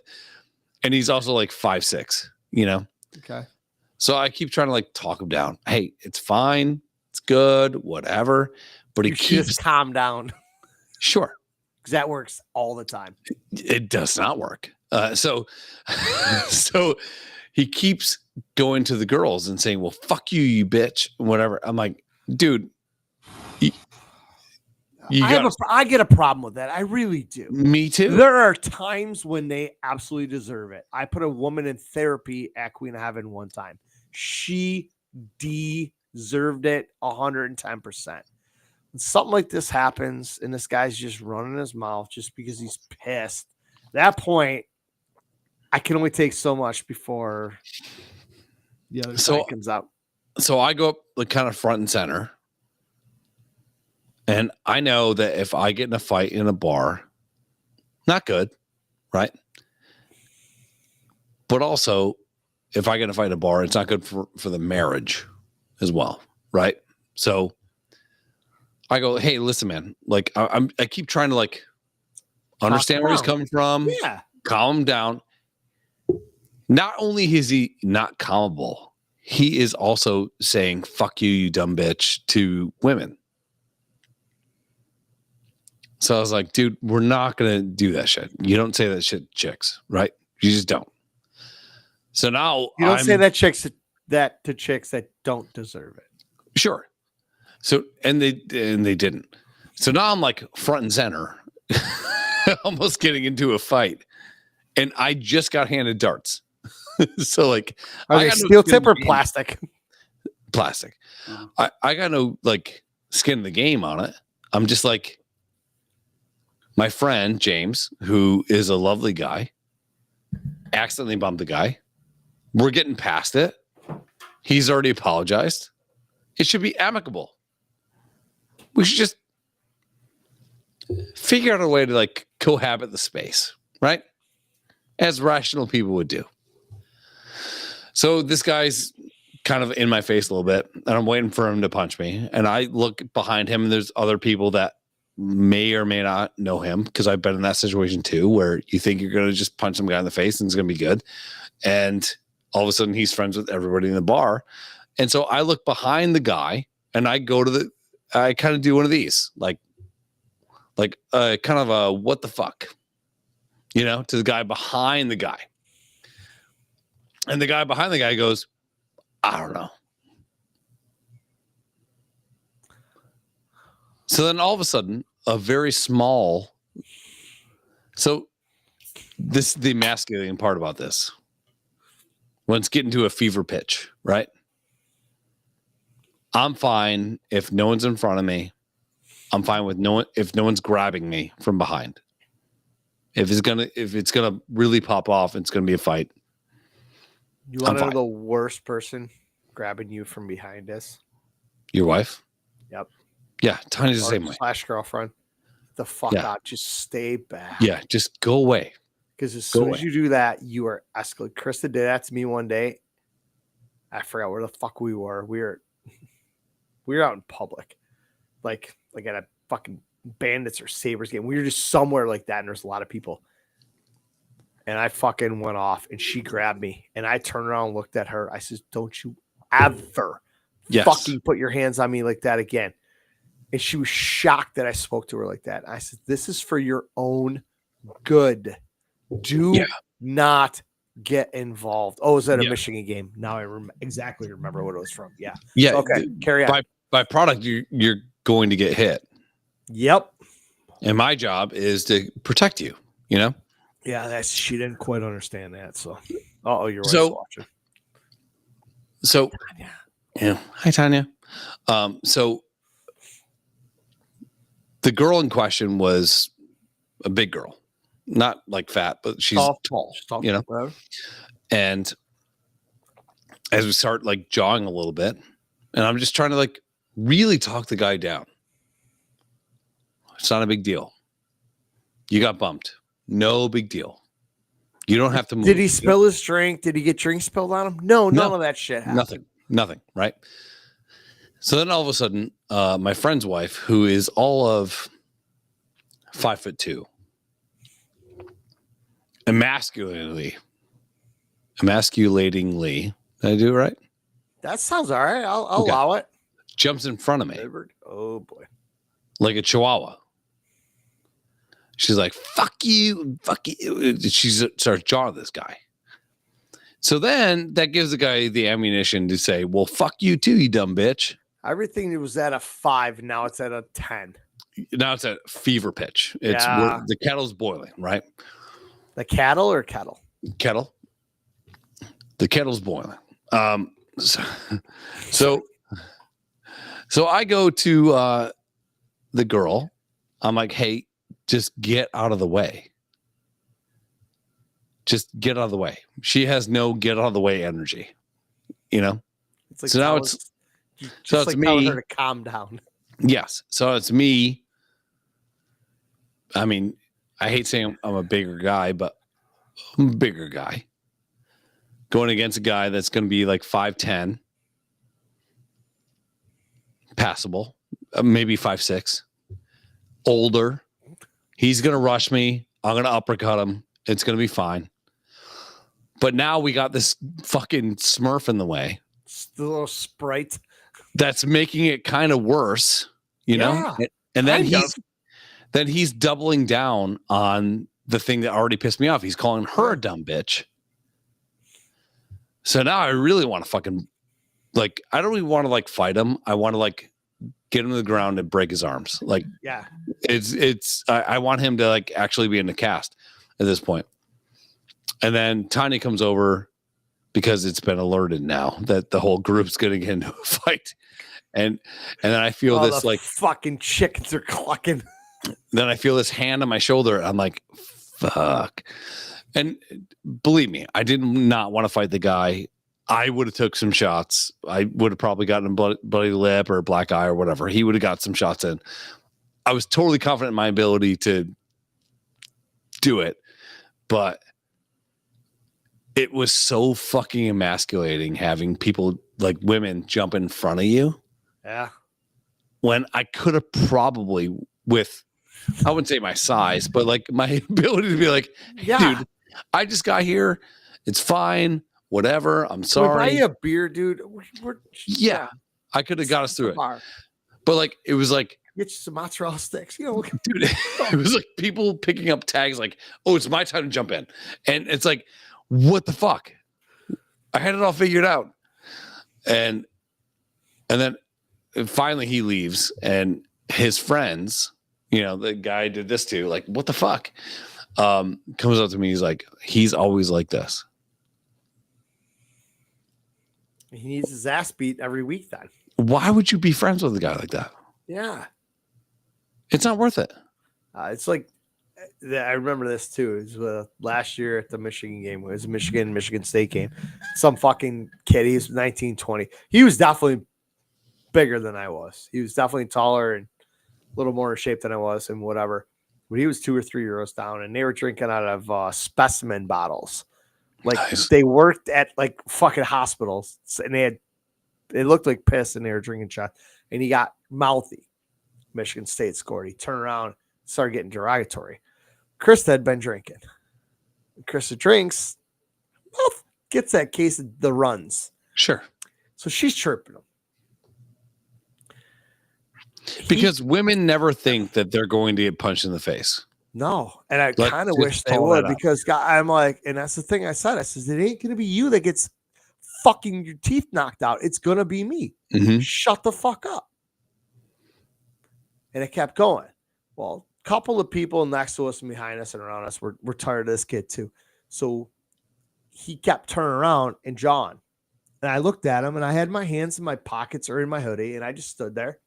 And he's also like 5'6", Okay. So I keep trying to like talk him down. Hey, it's fine. It's good. Whatever. But he keeps just calm down. Sure. Because that works all the time. It does not work. So he keeps going to the girls and saying, well, fuck you, you bitch, whatever. I'm like, dude, I get a problem with that. I really do. Me too. There are times when they absolutely deserve it. I put a woman in therapy at Queen of Heaven one time. She deserved it 110%. When something like this happens and this guy's just running his mouth just because he's pissed, at that point, I can only take so much before the other side comes out. So I go up like kind of front and center. And I know that if I get in a fight in a bar, not good, right? But also, if I get in a fight in a bar, it's not good for the marriage as well, right? So I go, hey, listen, man. Like I keep trying to like understand where he's coming from. Yeah, calm him down. Not only is he not calmable, he is also saying "fuck you, you dumb bitch" to women. So I was like, dude, we're not going to do that shit. You don't say that shit to chicks, right? You just don't. So now you don't say that to chicks that don't deserve it. Sure. So, and they didn't. So now I'm like front and center, almost getting into a fight. And I just got handed darts. So like, are they steel tip or plastic? Plastic. I got no like skin in the game on it. I'm just like, my friend, James, who is a lovely guy, accidentally bumped the guy. We're getting past it. He's already apologized. It should be amicable. We should just figure out a way to like cohabit the space, right? As rational people would do. So this guy's kind of in my face a little bit, and I'm waiting for him to punch me. And I look behind him, and there's other people that may or may not know him, because I've been in that situation too, where you think you're going to just punch some guy in the face and it's going to be good. And all of a sudden he's friends with everybody in the bar. And so I look behind the guy and I go to I kind of do one of these, like kind of a, what the fuck, to the guy behind the guy. And the guy behind the guy goes, I don't know. So then all of a sudden, a very small. So this is the emasculating part about this. When it's getting to a fever pitch, right? I'm fine if no one's in front of me. I'm fine with if no one's grabbing me from behind. If it's gonna really pop off, it's gonna be a fight. You want to know the worst person grabbing you from behind us? Your wife? Yep. Yeah, Tanya's the same way. / girlfriend. The fuck out. Just stay back. Yeah, just go away. Because as soon as you do that, you are escalating. Krista did that to me one day. I forgot where the fuck we were. We were out in public, like at a fucking Bandits or Sabres game. We were just somewhere like that, and there's a lot of people. And I fucking went off, and she grabbed me, and I turned around and looked at her. I said, "Don't you ever fucking put your hands on me like that again." And she was shocked that I spoke to her like that. I said, "This is for your own good. Do not get involved." Oh, was that a Michigan game? Now I exactly remember what it was from. Yeah. Yeah. So, okay. Carry on. By product, you're going to get hit. Yep. And my job is to protect you, Yeah, she didn't quite understand that. So, you're right. Watching. So, yeah. Hi, Tanya. So the girl in question was a big girl, not like fat, but she's tall, Whatever. And as we start like jawing a little bit, and I'm just trying to like really talk the guy down. It's not a big deal. You got bumped. No big deal. You don't have to move. Did he spill his drink? Did he get drink spilled on him? No, none of that shit happened. Nothing. Right. So then all of a sudden, my friend's wife, who is all of 5'2", emasculatingly, did I do it right? That sounds all right. I'll allow it. Jumps in front of me. Oh boy. Like a chihuahua. She's like, fuck you. She starts jawing this guy. So then that gives the guy the ammunition to say, well, fuck you too, you dumb bitch. Everything was at a 5. Now it's at a 10. now it's at fever pitch. It's Yeah. the kettle's boiling, right? The cattle or kettle? Kettle. The kettle's boiling. So I go to the girl. I'm like, hey, just get out of the way. Just get out of the way. She has no get out of the way energy. You know? It's like So now telling- it's just like telling me. her to calm down. Yes. So it's me. I mean, I hate saying I'm a bigger guy, but I'm a bigger guy. Going against a guy that's going to be like 5'10", passable, maybe 5'6", older. He's going to rush me. I'm going to uppercut him. It's going to be fine. But now we got this fucking Smurf in the way. The little sprite. That's making it kind of worse, you know? And then he's doubling down on the thing that already pissed me off. He's calling her a dumb bitch. So now I really want to fucking, like, I don't even want to like fight him. I want to like get him to the ground and break his arms. Like, Yeah. I want him to like actually be in the cast at this point. And then Tanya comes over because it's been alerted now that the whole group's going to get into a fight. And then I feel this the like fucking chickens are clucking. Then I feel this hand on my shoulder. I'm like, fuck. And believe me, I did not want to fight the guy. I would have took some shots. I would have probably gotten a bloody lip or a black eye or whatever. He would have got some shots in. I was totally confident in my ability to do it, but it was so fucking emasculating having people like women jump in front of you. Yeah. When I could have probably with, I wouldn't say my size, but like my ability to be like, hey, dude, I just got here. It's fine. Whatever. I'm sorry. Buy you a beer, dude. Yeah. I could have got us through it. Bar. But like, it was like, get you some mozzarella sticks. You know, dude, it was like people picking up tags like, oh, it's my time to jump in. And it's like, what the fuck? I had it all figured out. And then finally he leaves and his friends, you know, the guy did this to, like, what the fuck? Comes up to me. He's like, he's always like this. He needs his ass beat every week then. Why would you be friends with a guy like that? Yeah. It's not worth it. It's like, I remember this too. It was last year at the Michigan game. It was a Michigan State game. Some fucking kid. He was 19, 20. He was definitely bigger than I was. He was definitely taller and a little more in shape than I was and whatever. But he was 2 or 3 euros down, and they were drinking out of specimen bottles. Like nice. They worked at like fucking hospitals, and it looked like piss, and they were drinking shots. And he got mouthy. Michigan State scored. He turned around, started getting derogatory. Krista had been drinking. Krista drinks, well, gets that case of the runs. Sure. So she's chirping him. Because women never think that they're going to get punched in the face. No. And I Let's kind of just wish they call would that out. because I'm like, and that's the thing I said. I says, it ain't going to be you that gets fucking your teeth knocked out. It's going to be me. Mhm. Shut the fuck up. And it kept going. Well, a couple of people next to us and behind us and around us were tired of this kid too. So he kept turning around and jawing. And I looked at him and I had my hands in my pockets or in my hoodie. And I just stood there.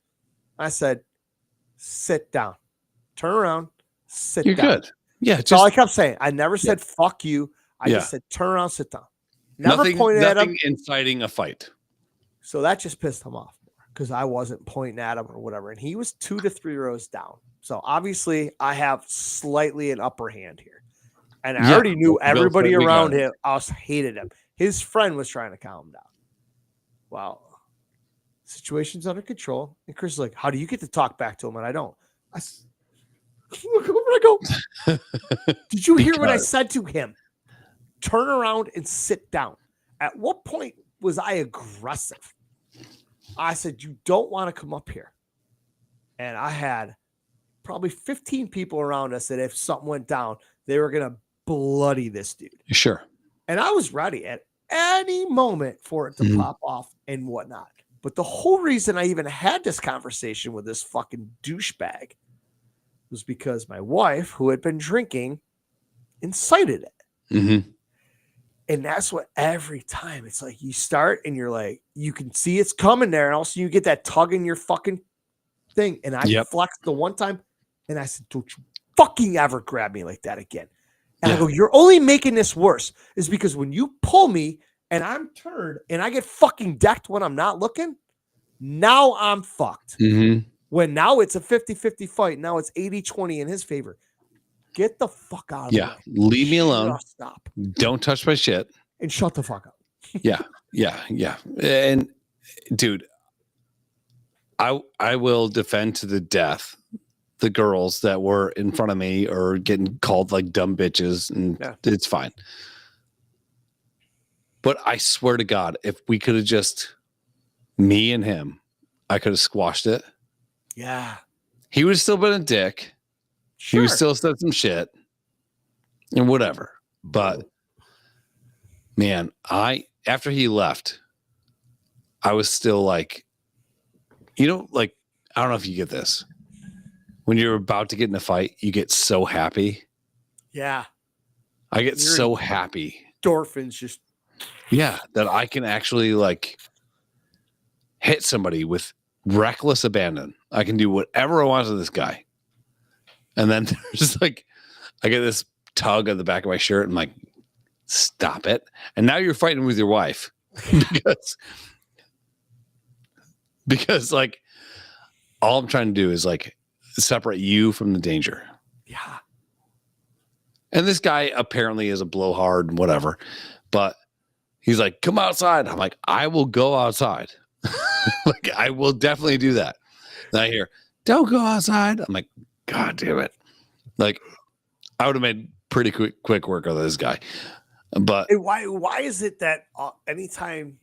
I said, sit down. Turn around. Sit You're down. good. Yeah. That's all I kept saying. I never said fuck you. I Yeah. just said turn around, sit down. Never nothing pointed at him. inciting a fight. So that just pissed him off because I wasn't pointing at him or whatever. And he was 2 to 3 rows down. So obviously I have slightly an upper hand here. And I already knew everybody around him else hated him. His friend was trying to calm him down. Well, situation's under control. And Chris is like, how do you get to talk back to him? And I don't. Look over I go. Did you hear what I said to him? Turn around and sit down. At what point was I aggressive? I said, you don't want to come up here. And I had probably 15 people around us that if something went down, they were going to bloody this dude. Sure. And I was ready at any moment for it to pop off and whatnot. But the whole reason I even had this conversation with this fucking douchebag was because my wife, who had been drinking, incited it. Mm-hmm. And that's what every time it's like you start and you're like, you can see it's coming there. And also you get that tug in your fucking thing. And I flexed the one time and I said, don't you fucking ever grab me like that again. And I go, you're only making this worse. Is because when you pull me and I'm turned and I get fucking decked when I'm not looking, now I'm fucked. Mm-hmm. When now it's a 50-50 fight. Now it's 80-20 in his favor. Get the fuck out of the way. Leave me alone. Stop. Don't touch my shit. And shut the fuck up. Yeah. And dude, I will defend to the death the girls that were in front of me or getting called like dumb bitches, and it's fine. But I swear to God, if we could have just me and him, I could have squashed it. Yeah. He would have still been a dick. Sure. He would still said some shit and whatever. But man, after he left, I was still like, like, I don't know if you get this. When you're about to get in a fight, you get so happy. Yeah. I get so happy. Endorphins just. Yeah. That I can actually like hit somebody with reckless abandon. I can do whatever I want to this guy. And then there's like, I get this tug on the back of my shirt. And I'm like, stop it. And now you're fighting with your wife because like all I'm trying to do is like separate you from the danger. Yeah. And this guy apparently is a blowhard and whatever, but he's like, come outside. I'm like, I will go outside. Like, I will definitely do that. Then I hear, don't go outside. I'm like, God damn it. Like, I would have made pretty quick work of this guy. But why is it that anytime,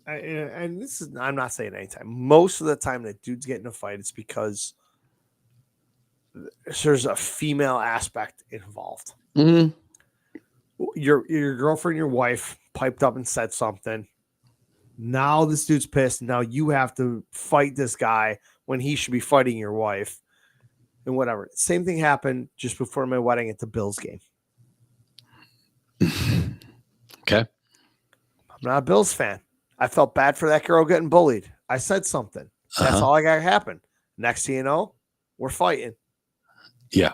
and this is, I'm not saying anytime, most of the time that dudes get in a fight, it's because there's a female aspect involved. Mm-hmm. Your girlfriend, your wife piped up and said something. Now this dude's pissed. Now you have to fight this guy when he should be fighting your wife and whatever. Same thing happened just before my wedding at the Bills game. Okay. I'm not a Bills fan. I felt bad for that girl getting bullied. I said something. That's all I got to happen. Next thing you know, we're fighting. Yeah.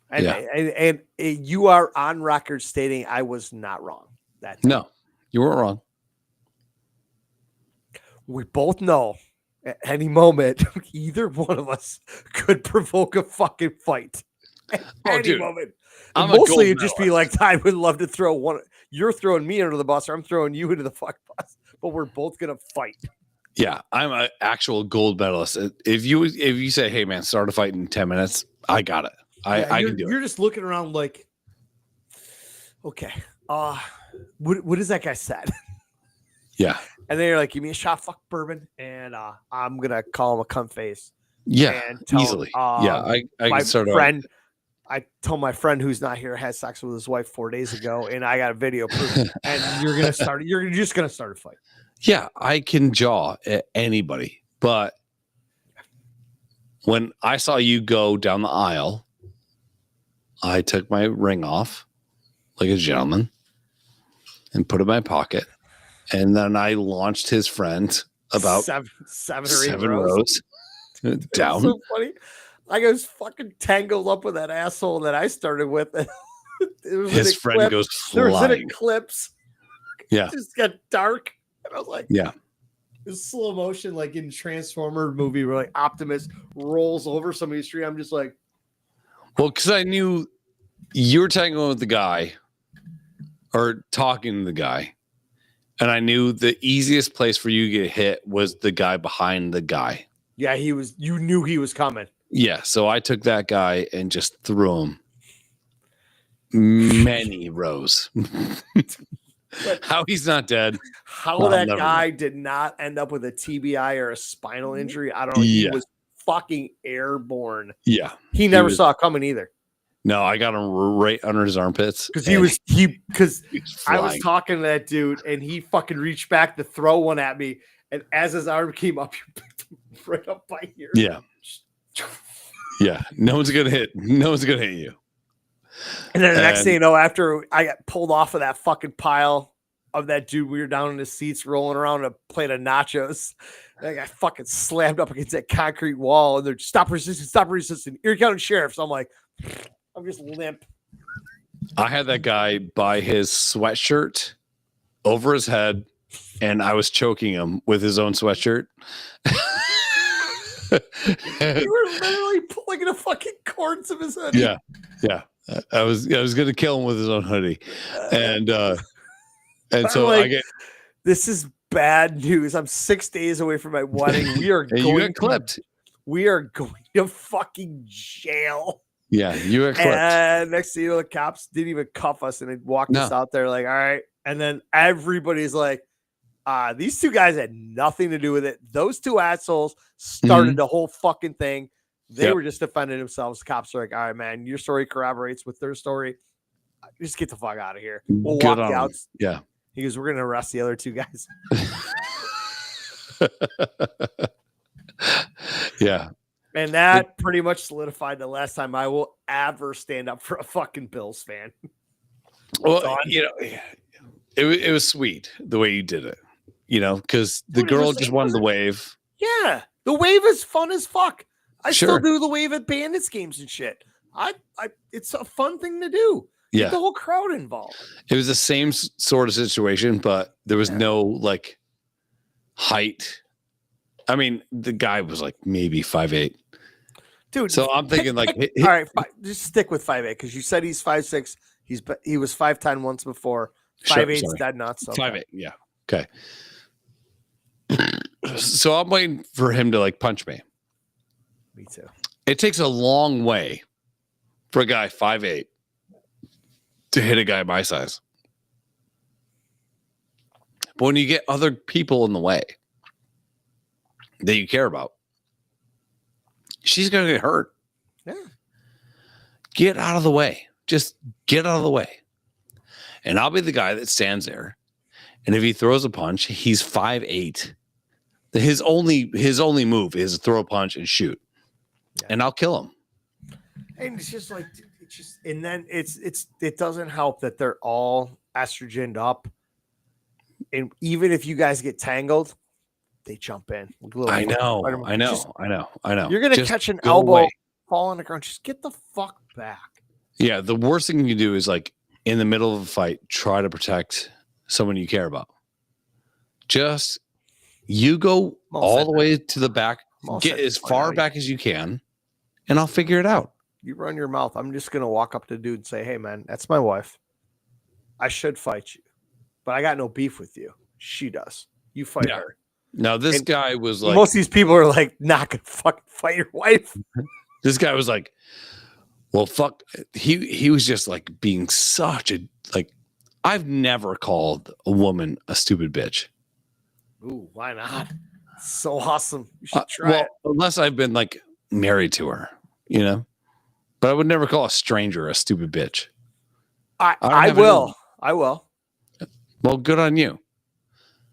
And you are on record stating I was not wrong. No, you weren't wrong. We both know at any moment, either one of us could provoke a fucking fight. At any moment. And mostly it'd just be like, I would love to throw one. You're throwing me under the bus, or I'm throwing you into the fuck bus, but we're both going to fight. Yeah, I'm an actual gold medalist. If you say, hey, man, start a fight in 10 minutes, I got it. I can do it. You're just looking around like, okay, what is that guy said? Yeah. And then you're like, give me a shot, fuck bourbon, and I'm going to call him a cunt face. Yeah, and tell easily. Him, I can start friend. I told my friend who's not here had sex with his wife 4 days ago, and I got a video proof. And you're just gonna start a fight. Yeah, I can jaw at anybody, but when I saw you go down the aisle, I took my ring off like a gentleman and put it in my pocket, and then I launched his friend about seven or eight rows down. So funny. I was fucking tangled up with that asshole that I started with. His friend goes flying. There was an eclipse. Yeah. It just got dark. And I was like, yeah. It was slow motion, like in Transformer movie where like Optimus rolls over somebody's tree. I'm just like, well, because I knew you were tangling with the guy or talking to the guy. And I knew the easiest place for you to get hit was the guy behind the guy. Yeah, you knew he was coming. Yeah, so I took that guy and just threw him many rows. How he's not dead. How that guy did not end up with a TBI or a spinal injury, I don't know. Yeah. He was fucking airborne. Yeah. He never saw it coming either. No, I got him right under his armpits. Because I was talking to that dude and he fucking reached back to throw one at me. And as his arm came up, he picked him right up by here. Yeah. Yeah, no one's gonna hit you. And then the next thing you know, after I got pulled off of that fucking pile of that dude, we were down in the seats rolling around a plate of nachos. And I got fucking slammed up against that concrete wall, and they're just, stop resisting. Erie County Sheriff. So I'm like, I'm just limp. I had that guy buy his sweatshirt over his head, and I was choking him with his own sweatshirt. You were literally pulling the fucking cords of his hoodie. Yeah. I was gonna kill him with his own hoodie, and so like, I get. This is bad news. I'm 6 days away from my wedding. We are And you got clipped. We are going to fucking jail. Yeah, you got clipped. And next thing you know, the cops didn't even cuff us, and they walked us out there like, all right. And then everybody's like, these two guys had nothing to do with it. Those two assholes started the whole fucking thing. They were just defending themselves. The cops are like, all right, man, your story corroborates with their story. Just get the fuck out of here. We'll walk you out. Yeah. He goes, we're going to arrest the other two guys. Yeah. And that pretty much solidified the last time I will ever stand up for a fucking Bills fan. Well, you know, it was sweet the way you did it, you know, because the girl just wanted the wave. Yeah. The wave is fun as fuck. I Sure. still do the wave at Bandits games and shit. It's a fun thing to do. Yeah. Get the whole crowd involved. It was the same sort of situation, but there was no like height. I mean, the guy was like maybe 5'8". Dude. So I'm thinking like, all right, just stick with 5'8", because you said he's 5'6". He was 5'10" once before. 5'8's dead nuts. So 5'8", yeah. Okay. So I'm waiting for him to like punch me. Me too. It takes a long way for a guy 5'8" to hit a guy my size. But when you get other people in the way that you care about, she's going to get hurt. Yeah. Get out of the way. Just get out of the way. And I'll be the guy that stands there. And if he throws a punch, he's 5'8". His only move is to throw a punch and shoot. Yeah. And I'll kill him. And it's just like, and then it doesn't help that they're all estrogened up. And even if you guys get tangled, they jump in. I know. You're going to catch an elbow, fall on the ground. Just get the fuck back. Yeah. The worst thing you do is like in the middle of a fight, try to protect someone you care about. Just you go all the way to the back, get as far back as you can, and I'll figure it out. You run your mouth. I'm just going to walk up to the dude and say, hey, man, that's my wife. I should fight you, but I got no beef with you. She does. You fight her. Now, this guy was like... Most of these people are like, not going to fucking fight your wife. This guy was like, well, fuck. He was just like being such a... like. I've never called a woman a stupid bitch. Ooh, why not? So awesome. You should try it. Unless I've been like married to her, you know? But I would never call a stranger a stupid bitch. I will. Well, good on you.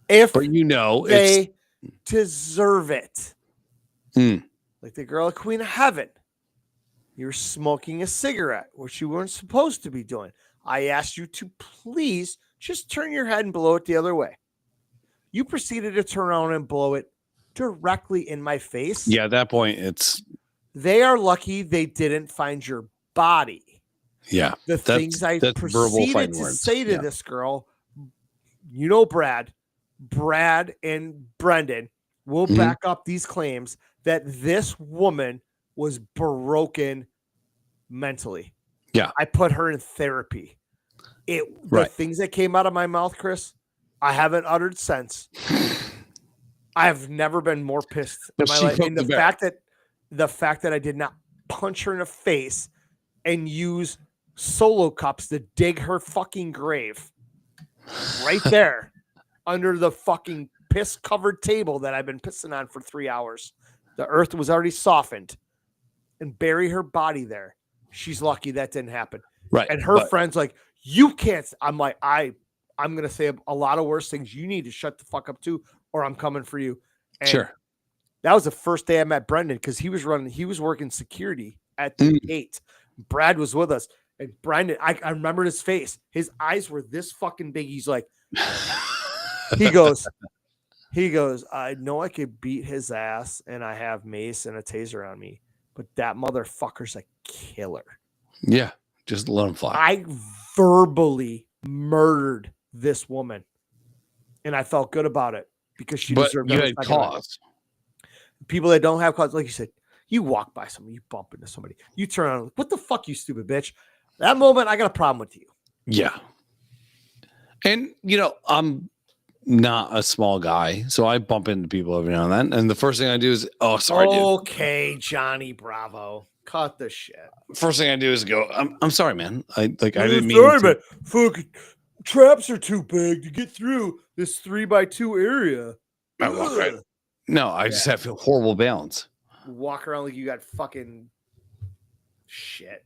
But you know, they deserve it. Mm. Like the girl at Queen of Heaven. You're smoking a cigarette, which you weren't supposed to be doing. I asked you to please just turn your head and blow it the other way. You proceeded to turn around and blow it directly in my face. Yeah, at that point, it's... They are lucky they didn't find your body. Yeah. The things I proceeded to say to this girl, you know, Brad and Brendan will back up these claims that this woman was broken mentally. Yeah. I put her in therapy. The things that came out of my mouth, Chris, I haven't uttered since. I have never been more pissed in my life. And the fact that I did not punch her in the face and use Solo cups to dig her fucking grave right there under the fucking piss covered table that I've been pissing on for 3 hours. The earth was already softened, and bury her body there. She's lucky that didn't happen. Right. And her friend's like, you can't. I'm like, I'm going to say a lot of worse things. You need to shut the fuck up too, or I'm coming for you. And sure. That was the first day I met Brendan because he was working security at the gate. Brad was with us. And Brendan, I remember his face. His eyes were this fucking big. He's like, he goes, I know I could beat his ass and I have mace and a taser on me, but that motherfucker's a killer. Yeah. Just let him fly. I verbally murdered this woman and I felt good about it because she deserved you had cause. People that don't have cause, like you said, you walk by somebody, you bump into somebody, you turn around, what the fuck, you stupid bitch. That moment, I got a problem with you. Yeah. And, I'm not a small guy, so I bump into people every now and then. And the first thing I do is, oh, sorry, dude. Okay, Johnny Bravo. Cut the shit. First thing I do is go, I'm sorry, man. I didn't mean sorry, to. man. Fucking traps are too big to get through this 3x2 area. I walk right. No, I just have horrible balance. Walk around like you got fucking shit.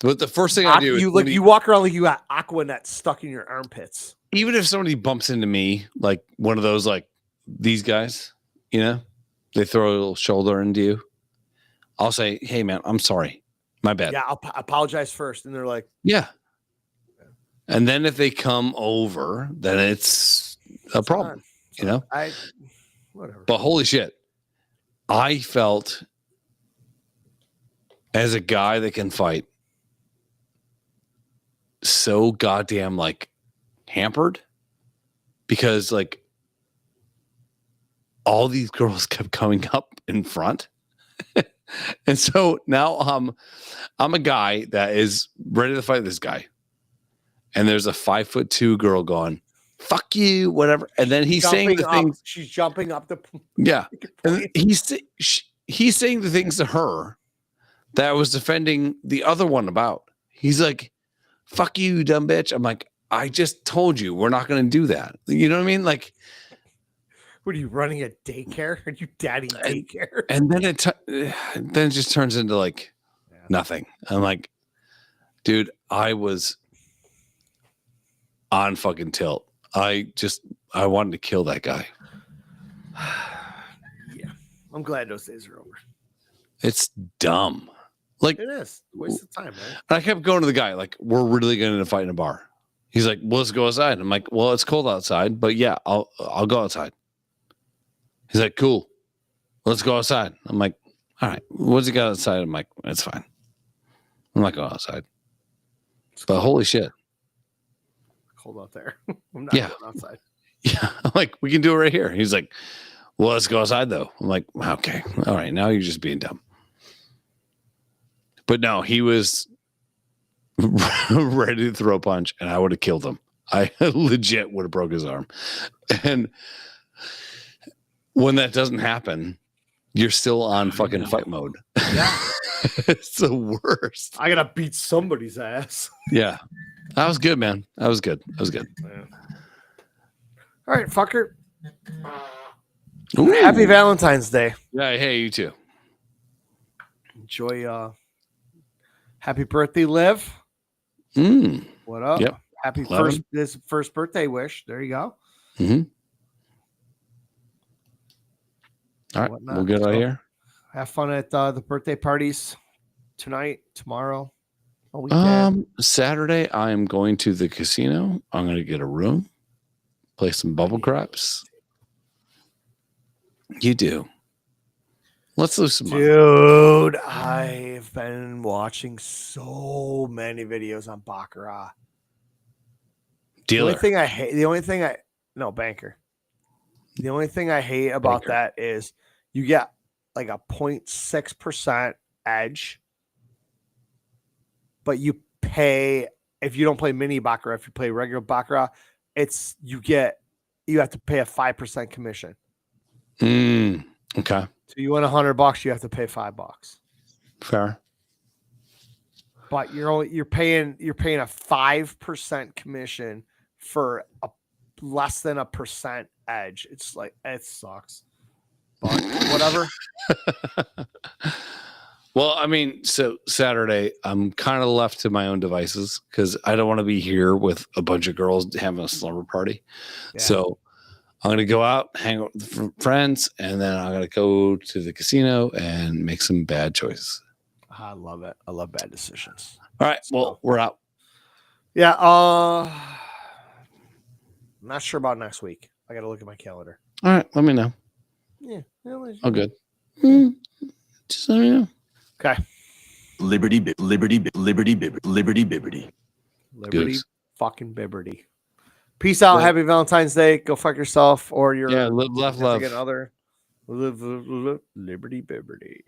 But the first thing I do is you walk around like you got Aquanet stuck in your armpits. Even if somebody bumps into me, like one of those, like these guys, they throw a little shoulder into you. I'll say, hey, man, I'm sorry. My bad. Yeah, I'll apologize first. And they're like, yeah. And then if they come over, then it's a problem, whatever. But holy shit. I felt as a guy that can fight so goddamn hampered because all these girls kept coming up in front. And so now I'm a guy that is ready to fight this guy. And there's a 5'2" girl going, fuck you, whatever. And then he's saying the things. She's jumping up the. Yeah. And he's saying the things to her that I was defending the other one about. He's like, fuck you, you dumb bitch. I'm like, I just told you we're not going to do that. You know what I mean? What are you running a daycare? Are you daddy daycare? And then it just turns into nothing. I'm like, dude, I was on fucking tilt. I wanted to kill that guy. Yeah, I'm glad those days are over. It's dumb. It is waste of time, man. And I kept going to the guy we're really going to fight in a bar. He's like, well, let's go outside. I'm like, well, it's cold outside, but yeah, I'll go outside. He's like, cool. Let's go outside. I'm like, all right. What's he got outside? I'm like, it's fine. I'm not going outside. But holy shit. Cold out there. I'm not going outside. Yeah. I'm like, we can do it right here. He's like, well, let's go outside though. I'm like, okay. All right. Now you're just being dumb. But no, he was ready to throw a punch and I would have killed him. I legit would have broke his arm. And when that doesn't happen, you're still on fucking fight mode. Yeah. It's the worst. I gotta beat somebody's ass. Yeah. That was good, man. That was good. Yeah. All right, fucker. Ooh. Happy Valentine's Day. Yeah, hey, you too. Enjoy happy birthday, Liv. What up? Yep. Happy 11. first birthday wish. There you go. Mm-hmm. All right, we'll get out of here. Have fun at the birthday parties tonight, tomorrow, all weekend. Saturday, I am going to the casino. I'm going to get a room, play some bubble craps. You do. Let's lose some money. Dude, I've been watching so many videos on Baccarat. Dealer. Banker. The only thing I hate about that is you get a 0.6% edge, but you pay if you don't play mini Baccarat. If you play regular Baccarat, you have to pay a 5% commission. Okay. So you win $100, you have to pay $5. Fair. But you're paying a 5% commission for a less than a percent edge. It's it sucks. But whatever. Well, I mean, so Saturday, I'm kind of left to my own devices because I don't want to be here with a bunch of girls having a slumber party. Yeah. So I'm going to go out, hang out with friends, and then I'm going to go to the casino and make some bad choices. I love it. I love bad decisions. All right. Well, we're out. Yeah. I'm not sure about next week. I got to look at my calendar. All right. Let me know. Yeah. Oh, good. Just let me know. Okay. Liberty, liberty, liberty, liberty, liberty. Liberty, fucking Bibberty. Peace out. Right. Happy Valentine's Day. Go fuck yourself or your live, love. other. Live, liberty, Bibberty.